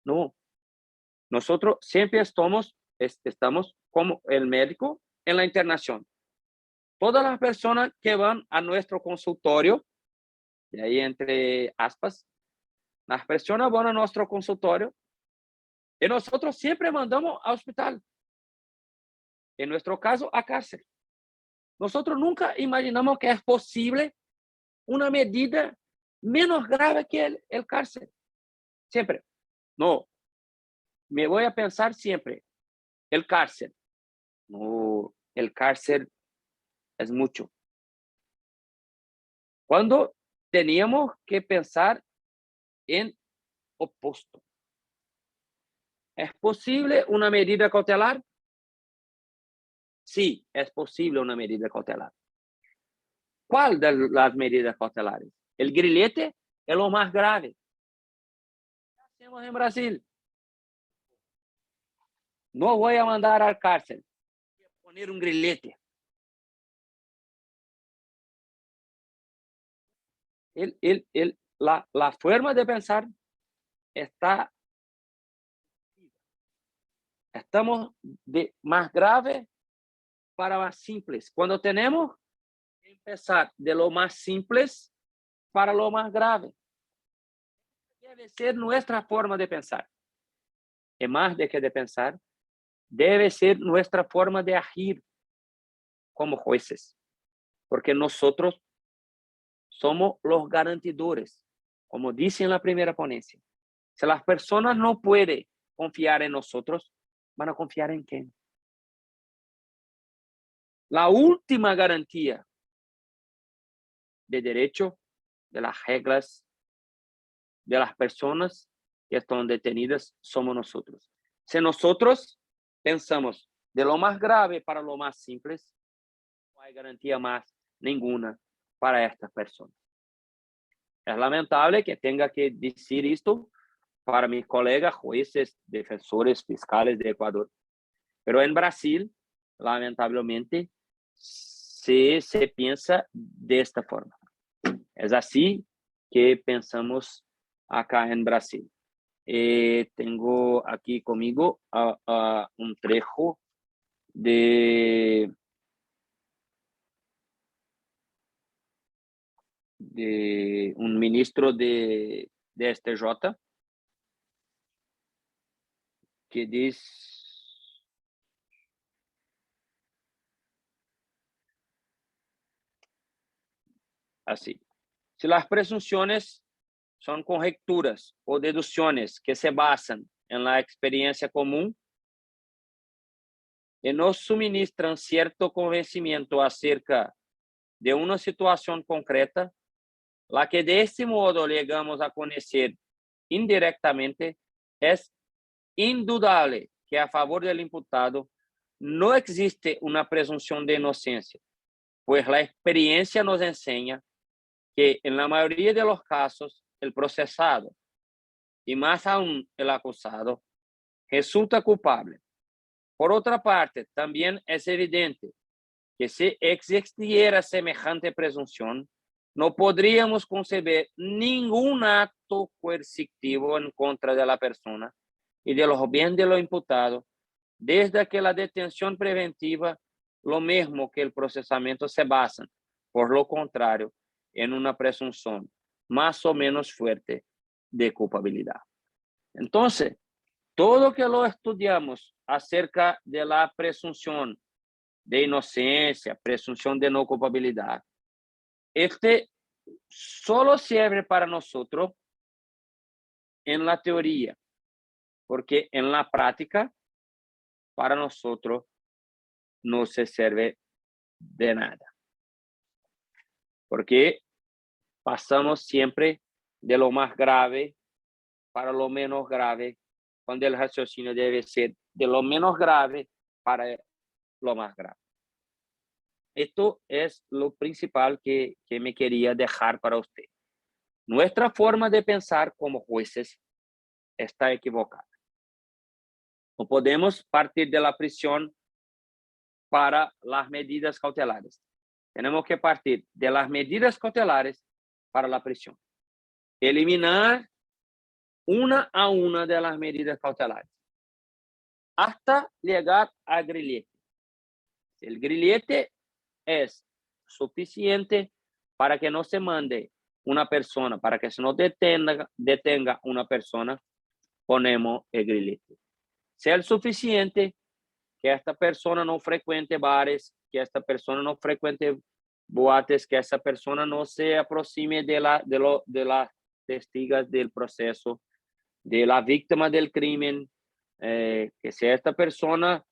No. Nosotros siempre estamos como el médico en la internación. Todas las personas que van a nuestro consultorio, y ahí entre aspas, las personas van a nuestro consultorio y nosotros siempre mandamos al hospital. En nuestro caso, a cárcel. Nosotros nunca imaginamos que es posible una medida menos grave que el cárcel. Siempre. No. Me voy a pensar siempre, el cárcel. No, el cárcel es mucho. Cuando teníamos que pensar en opuesto. ¿Es posible una medida cautelar? Sí, es posible una medida cautelar. ¿Cuál de las medidas cautelares? El grillete es lo más grave. ¿Qué hacemos en Brasil? No voy a mandar al cárcel. Voy a poner un grillete. La forma de pensar estamos de más grave para más simples. Cuando tenemos que empezar de lo más simples para lo más grave. Debe ser nuestra forma de pensar. Y más de que de pensar, debe ser nuestra forma de agir como jueces. Porque nosotros somos los garantidores, como dice en la primera ponencia. Si las personas no pueden confiar en nosotros, ¿van a confiar en quién? La última garantía de derecho de las reglas de las personas que están detenidas somos nosotros. Si nosotros pensamos de lo más grave para lo más simple, no hay garantía más ninguna para estas personas. Es lamentable que tenga que decir esto para mis colegas jueces, defensores, fiscales de Ecuador. Pero en Brasil, lamentablemente, se piensa de esta forma. Es así que pensamos acá en Brasil. Tengo aquí conmigo un trecho de un ministro de STJ que dice así: si las presunciones son conjeturas o deducciones que se basan en la experiencia común y nos suministran cierto convencimiento acerca de una situación concreta, la que de este modo llegamos a conocer indirectamente, es indudable que a favor del imputado no existe una presunción de inocencia, pues la experiencia nos enseña que en la mayoría de los casos el procesado, y más aún el acusado, resulta culpable. Por otra parte, también es evidente que si existiera semejante presunción, no podríamos concebir ningún acto coercitivo en contra de la persona y de los bienes de lo imputado, desde que la detención preventiva, lo mismo que el procesamiento, se basan, por lo contrario, en una presunción más o menos fuerte de culpabilidad. Entonces, todo que lo estudiamos acerca de la presunción de inocencia, presunción de no culpabilidad, este solo sirve para nosotros en la teoría, porque en la práctica, para nosotros, no se sirve de nada. Porque pasamos siempre de lo más grave para lo menos grave, cuando el raciocinio debe ser de lo menos grave para lo más grave. Esto es lo principal que me quería dejar para usted. Nuestra forma de pensar como jueces está equivocada. No podemos partir de la prisión para las medidas cautelares. Tenemos que partir de las medidas cautelares para la prisión. Eliminar una a una de las medidas cautelares hasta llegar al grillete. El grillete es suficiente para que no se mande una persona, para que se no detenga una persona, ponemos el grillete. Si es suficiente que esta persona no frecuente bares, que esta persona no frecuente boates, que esa persona no se aproxime de las testigos del proceso, de la víctima del crimen, que si esta persona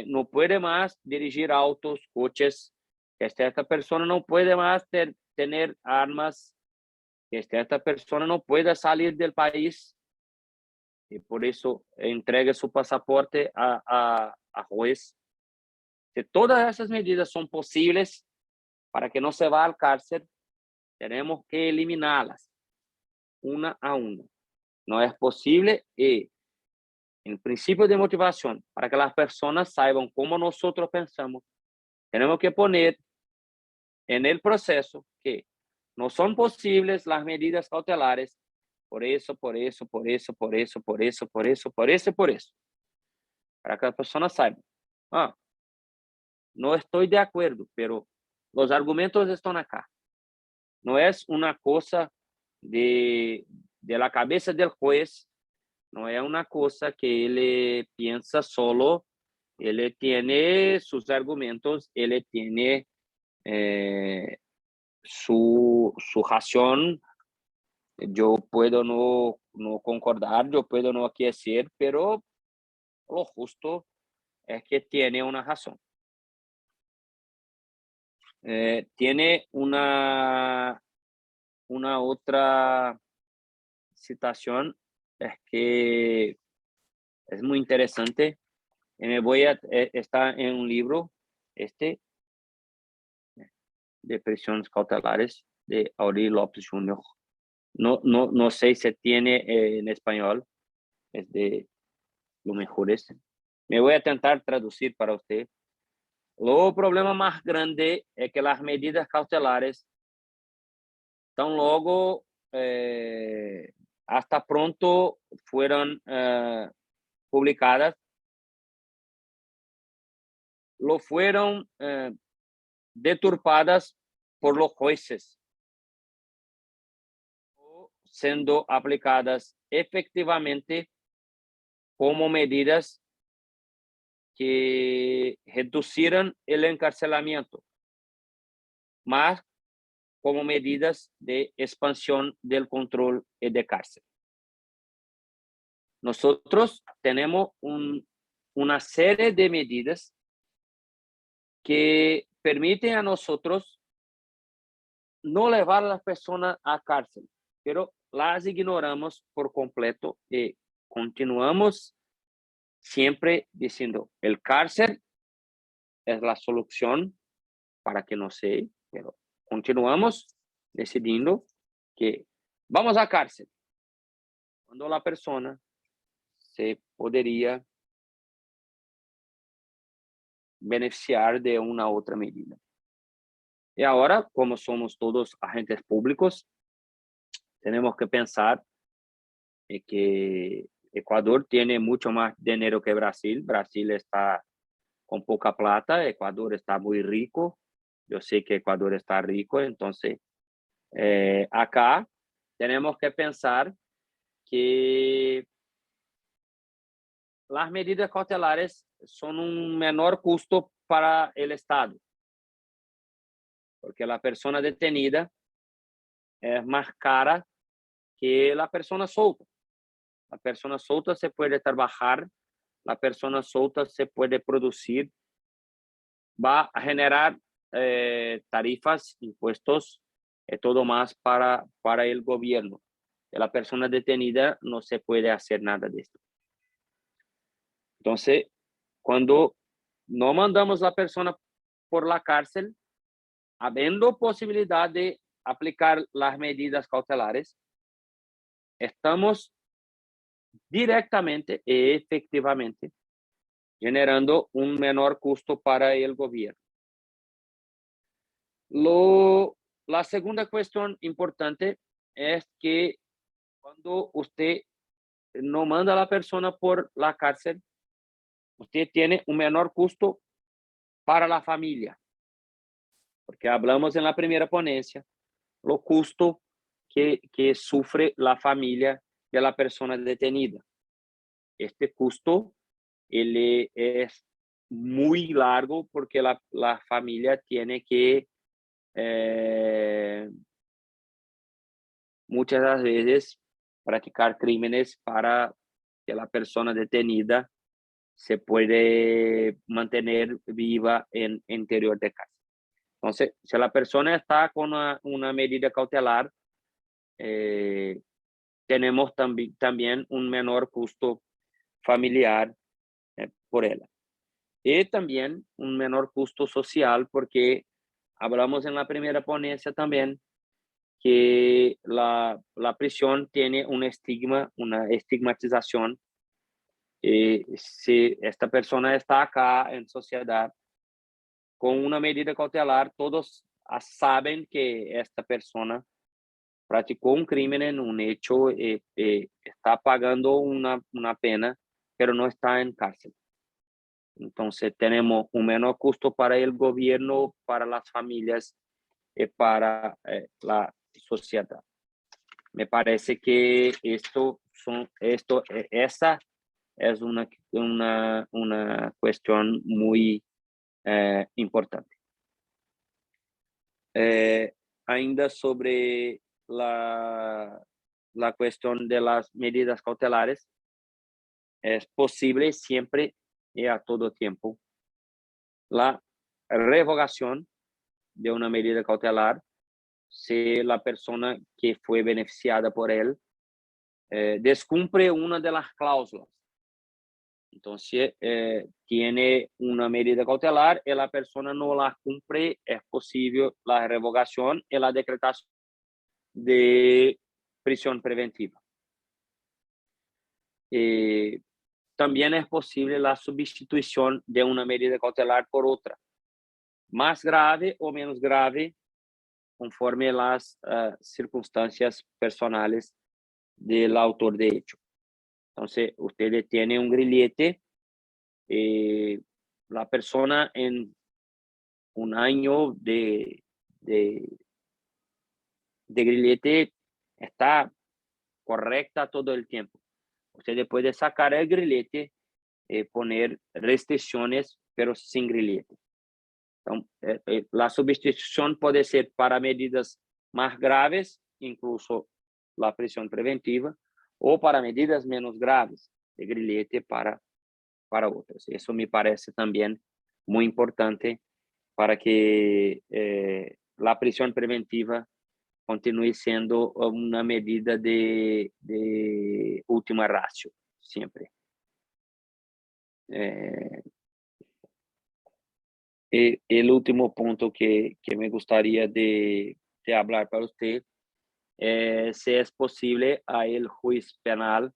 no puede más dirigir autos, coches, que esta persona no puede más tener armas, que esta persona no pueda salir del país y por eso entregue su pasaporte a juez. Si todas esas medidas son posibles para que no se vaya al cárcel, tenemos que eliminarlas una a una. No es posible y el principio de motivación, para que las personas saiban cómo nosotros pensamos, tenemos que poner en el proceso que no son posibles las medidas cautelares por eso, por eso, por eso, por eso, por eso, por eso, por eso, por eso. Para que las personas saiban, no estoy de acuerdo, pero los argumentos están acá. No es una cosa de la cabeza del juez, no es una cosa que él piensa solo, él tiene sus argumentos, él tiene su razón. Yo puedo no concordar, yo puedo no aquiescer, pero lo justo es que tiene una razón. Tiene una una otra citación es que es muy interesante. Está en un libro, de prisiones cautelares, de Aurí Lopes Jr. No sé si tiene en español, es de lo mejor este. Me voy a tentar traducir para usted. O problema más grande es que las medidas cautelares tan luego hasta pronto fueron publicadas, lo fueron deturpadas por los jueces, siendo aplicadas efectivamente como medidas que reducieran el encarcelamiento, más como medidas de expansión del control de cárcel. Nosotros tenemos una serie de medidas que permiten a nosotros no llevar a las personas a cárcel, pero las ignoramos por completo y continuamos siempre diciendo el cárcel es la solución para que no sea, pero continuamos decidiendo que vamos a cárcel cuando la persona se podría beneficiar de una otra medida. Y ahora, como somos todos agentes públicos, tenemos que pensar que Ecuador tiene mucho más dinero que Brasil. Brasil está con poca plata, Ecuador está muy rico. Yo sé que Ecuador está rico, entonces acá tenemos que pensar que las medidas cautelares son un menor costo para el Estado, porque la persona detenida es más cara que la persona suelta. La persona suelta se puede trabajar, la persona suelta se puede producir, va a generar tarifas, impuestos, todo más para el gobierno. La persona detenida no se puede hacer nada de esto. Entonces, cuando no mandamos a la persona por la cárcel, habiendo posibilidad de aplicar las medidas cautelares, estamos directamente y efectivamente generando un menor costo para el gobierno. La segunda cuestión importante es que cuando usted no manda a la persona por la cárcel, usted tiene un menor costo para la familia, porque hablamos en la primera ponencia, lo costo que sufre la familia de la persona detenida. Este costo él es muy largo porque la familia tiene que muchas veces practicar crímenes para que la persona detenida se puede mantener viva en interior de casa. Entonces, si la persona está con una medida cautelar, tenemos también un menor costo familiar por ella. Y también un menor costo social porque hablamos en la primera ponencia también que la prisión tiene un estigma, una estigmatización. Si esta persona está acá en sociedad con una medida cautelar, todos saben que esta persona practicó un crimen, un hecho, está pagando una pena, pero no está en cárcel. Entonces tenemos un menor costo para el gobierno, para las familias y para la sociedad. Me parece que esa es una cuestión muy importante. Ainda sobre la cuestión de las medidas cautelares, es posible siempre y a todo tiempo la revocación de una medida cautelar si la persona que fue beneficiada por él descumple una de las cláusulas. Entonces, tiene una medida cautelar y la persona no la cumple, es posible la revocación y la decretación de prisión preventiva. También es posible la sustitución de una medida cautelar por otra, más grave o menos grave, conforme las circunstancias personales del autor de hecho. Entonces, usted tiene un grillete, la persona en un año de grillete está correcta todo el tiempo. Usted puede sacar el grillete, poner restricciones, pero sin grillete. Entonces, la sustitución puede ser para medidas más graves, incluso la prisión preventiva, o para medidas menos graves, de grillete para otras. Eso me parece también muy importante para que la prisión preventiva continúe siendo una medida de última ratio, siempre. El último punto que me gustaría de hablar para usted es si es posible a el juez penal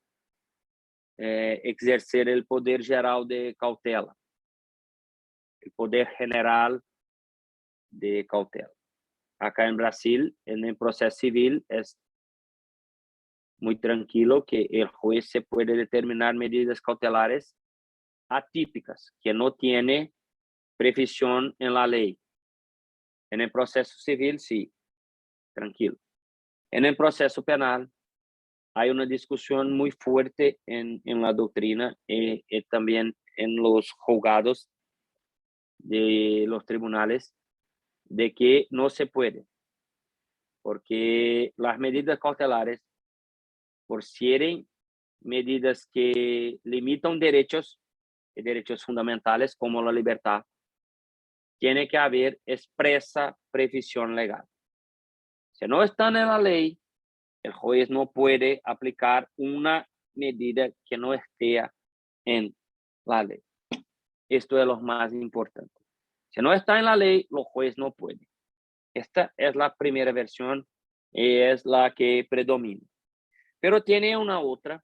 exercer el poder geral de cautela, el poder general de cautela. Acá en Brasil, en el proceso civil, es muy tranquilo que el juez se puede determinar medidas cautelares atípicas, que no tiene previsión en la ley. En el proceso civil, sí, tranquilo. En el proceso penal, hay una discusión muy fuerte en la doctrina y también en los juzgados de los tribunales de que no se puede, porque las medidas cautelares, por ser medidas que limitan derechos y derechos fundamentales como la libertad, tiene que haber expresa previsión legal. Si no están en la ley, el juez no puede aplicar una medida que no esté en la ley. Esto es lo más importante. Si no está en la ley, el juez no puede. Esta es la primera versión y es la que predomina. Pero tiene una otra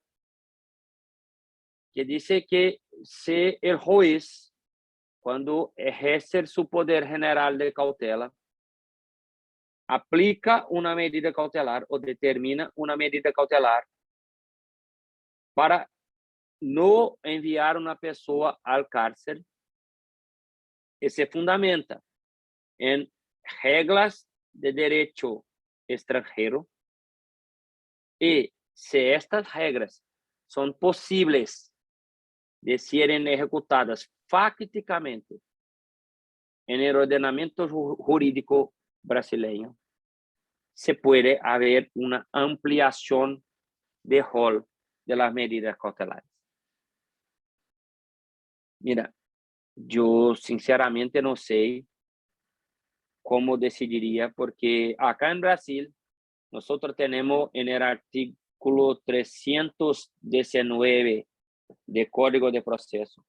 que dice que si el juez, cuando ejerce su poder general de cautela, aplica una medida cautelar o determina una medida cautelar para no enviar una persona al cárcel, y se fundamenta en reglas de derecho extranjero, y si estas reglas son posibles de ser ejecutadas fácticamente en el ordenamiento jurídico brasileño, se puede haber una ampliación de rol de las medidas cautelares. Mira, yo sinceramente no sé cómo decidiría, porque acá en Brasil nosotros tenemos en el artículo 319 de Código de Proceso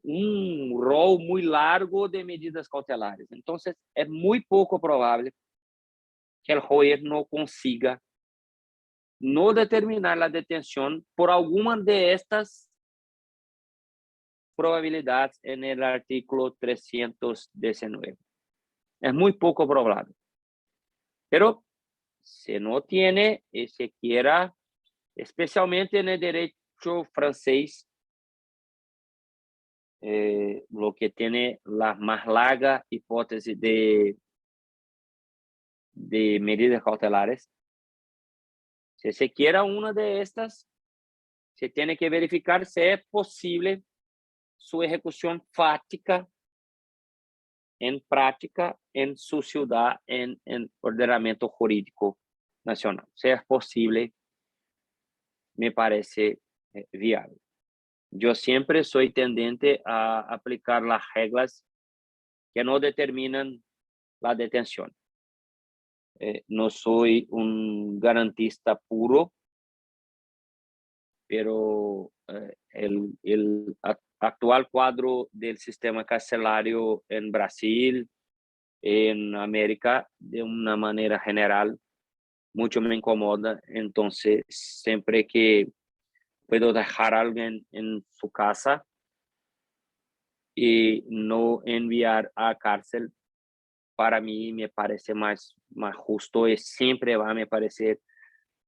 un rol muy largo de medidas cautelares. Entonces, es muy poco probable que el juez no consiga no determinar la detención por alguna de estas probabilidades en el artículo 319. Es muy poco probable. Pero si no tiene y se quiera, especialmente en el derecho francés, lo que tiene la más larga hipótesis de medidas cautelares, si se quiera una de estas, se tiene que verificar si es posible su ejecución fáctica en práctica en su ciudad, en ordenamiento jurídico nacional. Si es posible, me parece viable. Yo siempre soy tendente a aplicar las reglas que no determinan la detención. no soy un garantista puro, pero el actual cuadro del sistema carcelario en Brasil, en América, de una manera general, mucho me incomoda. Entonces, siempre que puedo dejar a alguien en su casa y no enviar a cárcel, para mí me parece más justo, y siempre va a me parecer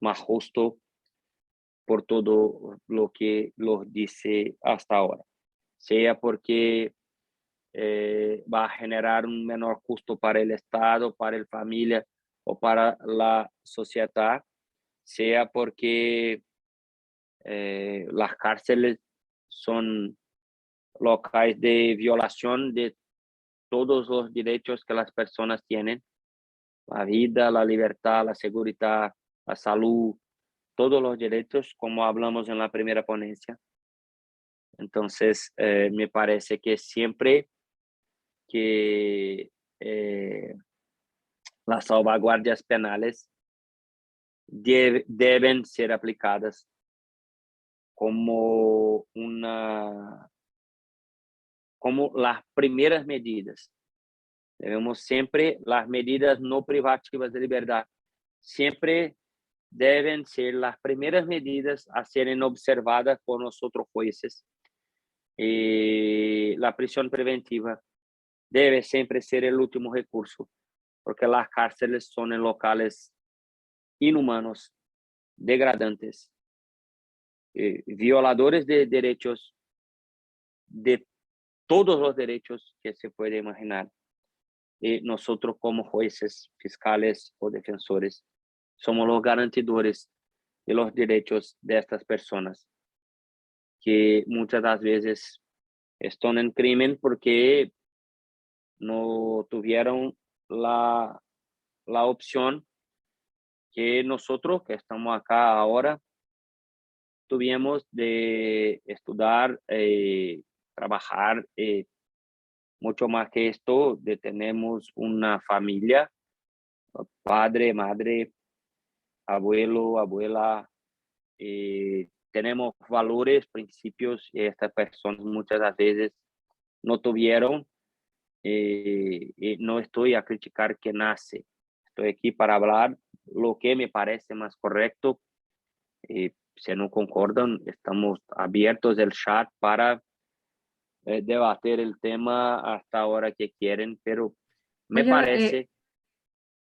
más justo por todo lo que lo dice hasta ahora. Sea porque va a generar un menor costo para el Estado, para la familia o para la sociedad, sea porque las cárceles son locales de violación de todos los derechos que las personas tienen: la vida, la libertad, la seguridad, la salud, todos los derechos, como hablamos en la primera ponencia. Entonces, me parece que siempre que las salvaguardias penales deben ser aplicadas como como las primeras medidas. Debemos siempre, las medidas no privativas de libertad, siempre deben ser las primeras medidas a ser observadas por nosotros jueces. Y la prisión preventiva debe siempre ser el último recurso, porque las cárceles son en locales inhumanos, degradantes, violadores de derechos, de todos los derechos que se puede imaginar. Y nosotros, como jueces, fiscales o defensores, somos los garantidores de los derechos de estas personas, que muchas de las veces están en crimen porque no tuvieron la opción que nosotros, que estamos acá ahora, tuvimos de estudiar, trabajar, mucho más que esto, de tenemos una familia, padre, madre, abuelo, abuela, tenemos valores, principios, y estas personas muchas de las veces no tuvieron. Y no estoy a criticar que nace, estoy aquí para hablar lo que me parece más correcto. Si no concordan, estamos abiertos el chat para debatir el tema hasta ahora que quieren, pero me Voy a, parece...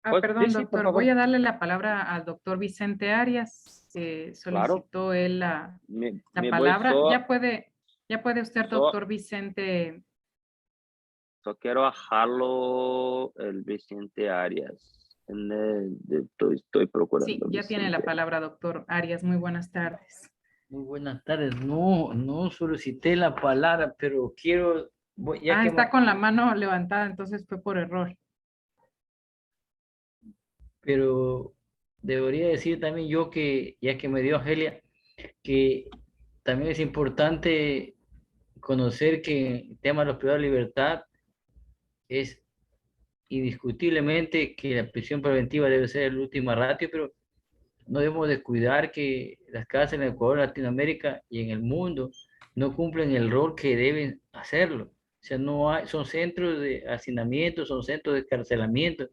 Pues, perdón, sí, por doctor. Voy favor. a darle la palabra al doctor Vicente Arias. Claro, Solicitó él la me voy palabra. Ya puede usted, so, doctor Vicente. quiero bajarlo el Vicente Arias. Estoy Sí, procurando ya tiene la Vicente. palabra, doctor Arias. Muy buenas tardes. Muy buenas tardes. No, no solicité la palabra, pero quiero, ya Ah, que, está con la mano levantada, entonces fue por error. pero debería decir también yo que, ya que me dio Angelia, que también es importante conocer que el tema de los privados de libertad es indiscutiblemente que la prisión preventiva debe ser el último ratio, pero no debemos descuidar que las cárceles en Ecuador, Latinoamérica y en el mundo no cumplen el rol que deben hacerlo. O sea, no hay, son centros de hacinamiento, son centros de encarcelamiento,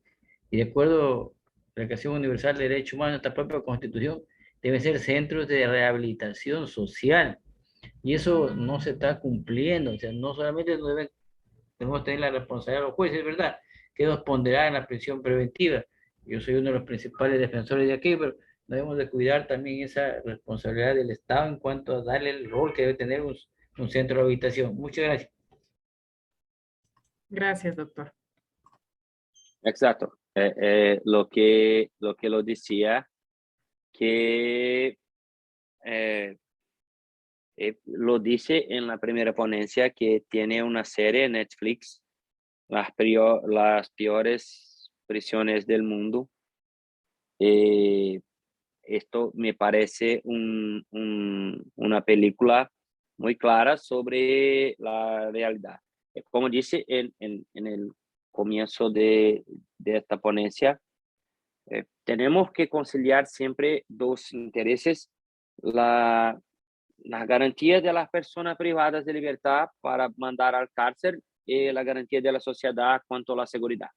y de acuerdo a la Declaración Universal de Derechos Humanos, nuestra propia Constitución, deben ser centros de rehabilitación social. Y eso no se está cumpliendo. O sea, no solamente no deben, debemos tener la responsabilidad de los jueces, ¿verdad? Que nos pondrá en la prisión preventiva. Yo soy uno de los principales defensores de aquí, pero debemos de cuidar también esa responsabilidad del Estado en cuanto a darle el rol que debe tener un centro de habitación. Muchas gracias. Gracias, doctor. Exacto. Lo que lo decía, que lo dice en la primera ponencia, que tiene una serie en Netflix, las peores prisiones del mundo. Esto me parece una película muy clara sobre la realidad. Como dice en el comienzo de esta ponencia, tenemos que conciliar siempre dos intereses, la garantía de las personas privadas de libertad para mandar al cárcel y la garantía de la sociedad cuanto a la seguridad.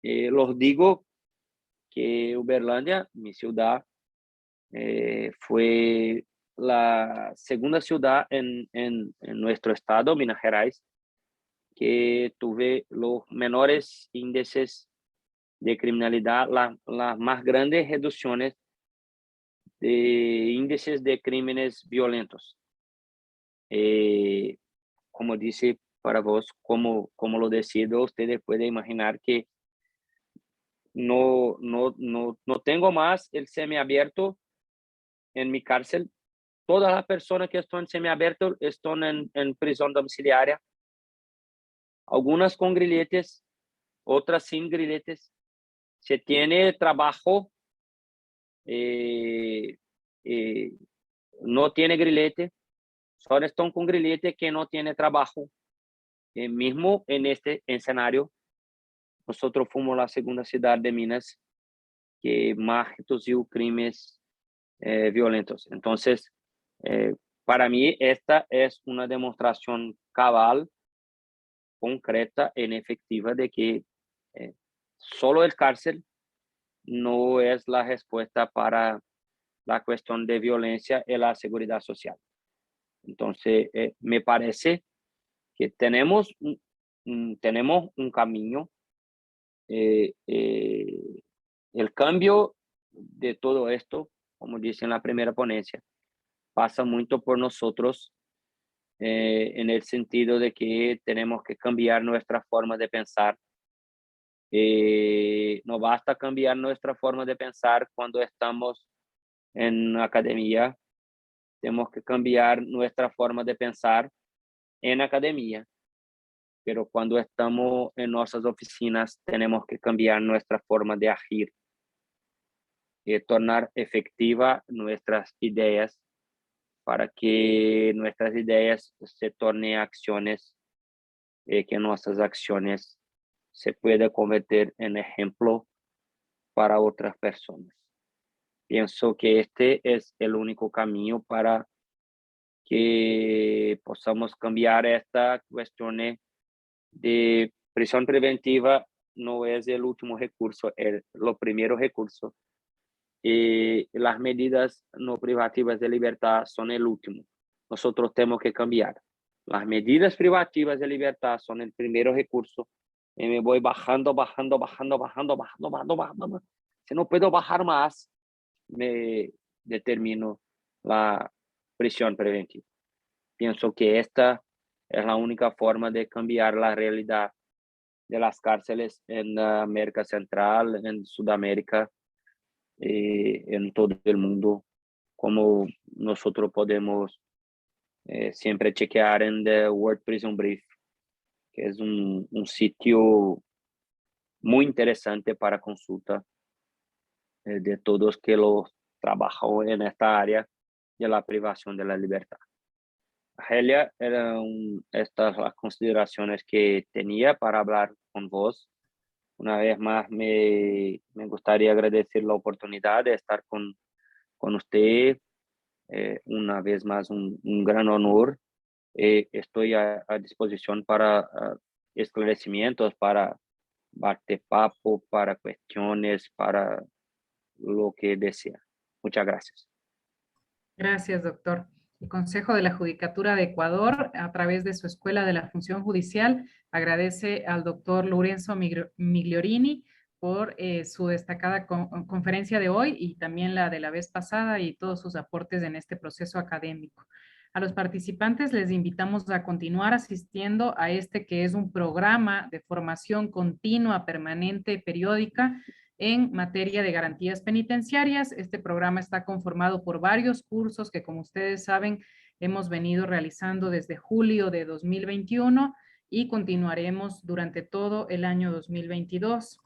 Los digo que Uberlândia, mi ciudad, fue la segunda ciudad en nuestro estado, Minas Gerais, que tuve los menores índices de criminalidad, las más grandes reducciones de índices de crímenes violentos. Como dice para vos, como lo decido, ustedes pueden imaginar que no tengo más el semiabierto en mi cárcel. Todas las personas que están en semiabierto están en prisión domiciliaria, algunas con grilletes, otras sin grilletes. Se tiene trabajo, no tiene grillete, solo están con grillete que no tiene trabajo. Mismo en este escenario, nosotros fuimos la segunda ciudad de Minas que más redució crímenes violentos. Entonces, para mí esta es una demostración cabal, concreta y efectiva de que solo el cárcel no es la respuesta para la cuestión de violencia y la seguridad social. Entonces, me parece que tenemos un camino. El cambio de todo esto, como dice en la primera ponencia, pasa mucho por nosotros en el sentido de que tenemos que cambiar nuestra forma de pensar. No basta cambiar nuestra forma de pensar cuando estamos en academia, tenemos que cambiar nuestra forma de pensar en academia, pero cuando estamos en nuestras oficinas tenemos que cambiar nuestra forma de agir y tornar efectiva nuestras ideas para que nuestras ideas se tornen acciones y que nuestras acciones se puedan convertir en ejemplo para otras personas. Pienso que este es el único camino para que podamos cambiar esta cuestión de prisión preventiva. No es el último recurso, es lo primero recurso. Y las medidas no privativas de libertad son el último. Nosotros tenemos que cambiar. Las medidas privativas de libertad son el primer recurso. Y me voy bajando. Si no puedo bajar más, me determino la prisión preventiva. Pienso que esta es la única forma de cambiar la realidad de las cárceles en América Central, en Sudamérica, en todo el mundo, como nosotros podemos siempre chequear en The World Prison Brief, que es un sitio muy interesante para consulta de todos que los trabajan en esta área de la privación de la libertad. Helia, eran estas las consideraciones que tenía para hablar con vos. Una vez más, me gustaría agradecer la oportunidad de estar con usted. Una vez más, un gran honor. Estoy a disposición para esclarecimientos, para bate-papo, para cuestiones, para lo que desea. Muchas gracias. Gracias, doctor. El Consejo de la Judicatura de Ecuador, a través de su Escuela de la Función Judicial, agradece al doctor Lorenzo Migliorini por su destacada conferencia de hoy y también la de la vez pasada y todos sus aportes en este proceso académico. A los participantes les invitamos a continuar asistiendo a este que es un programa de formación continua, permanente, periódica, en materia de garantías penitenciarias. Este programa está conformado por varios cursos que, como ustedes saben, hemos venido realizando desde julio de 2021 y continuaremos durante todo el año 2022.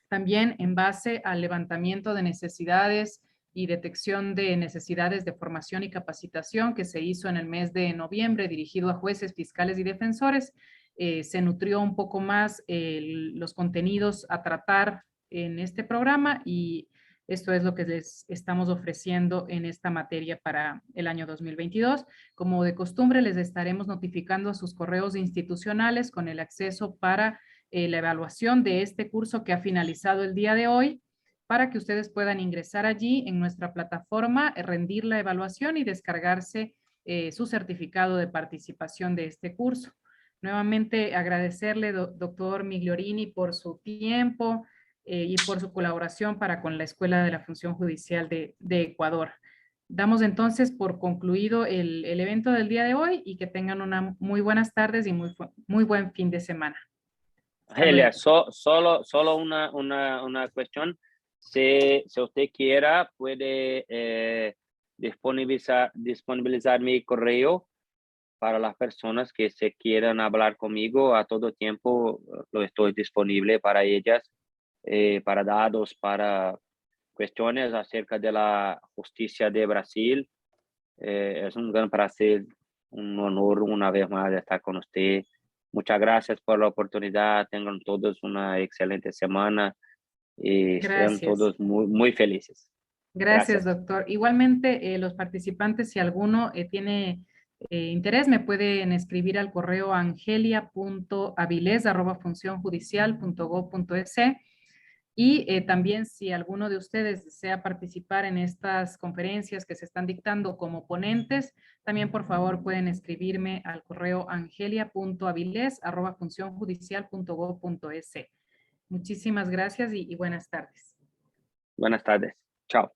También en base al levantamiento de necesidades y detección de necesidades de formación y capacitación que se hizo en el mes de noviembre dirigido a jueces, fiscales y defensores, se nutrió un poco más los contenidos a tratar en este programa y esto es lo que les estamos ofreciendo en esta materia para el año 2022. Como de costumbre, les estaremos notificando a sus correos institucionales con el acceso para la evaluación de este curso que ha finalizado el día de hoy, para que ustedes puedan ingresar allí en nuestra plataforma, rendir la evaluación y descargarse su certificado de participación de este curso. Nuevamente agradecerle, doctor Migliorini, por su tiempo y por su colaboración para con la Escuela de la Función Judicial de Ecuador. Damos entonces por concluido el evento del día de hoy y que tengan una muy buenas tardes y muy buen fin de semana. Helia, solo una cuestión. Si usted quiera, puede disponibilizar mi correo para las personas que se quieran hablar conmigo. A todo tiempo lo estoy disponible para ellas, para datos, para cuestiones acerca de la justicia de Brasil. Es un gran placer, un honor una vez más estar con usted. Muchas gracias por la oportunidad. Tengan todos una excelente semana y sean todos muy felices. Gracias, doctor. Igualmente, los participantes, si alguno tiene interés, me pueden escribir al correo angelia.aviles@funcionjudicial.gov.es. Y también si alguno de ustedes desea participar en estas conferencias que se están dictando como ponentes, también por favor pueden escribirme al correo angelia.aviles@funcionjudicial.gov.es. Muchísimas gracias y buenas tardes. Buenas tardes. Chao.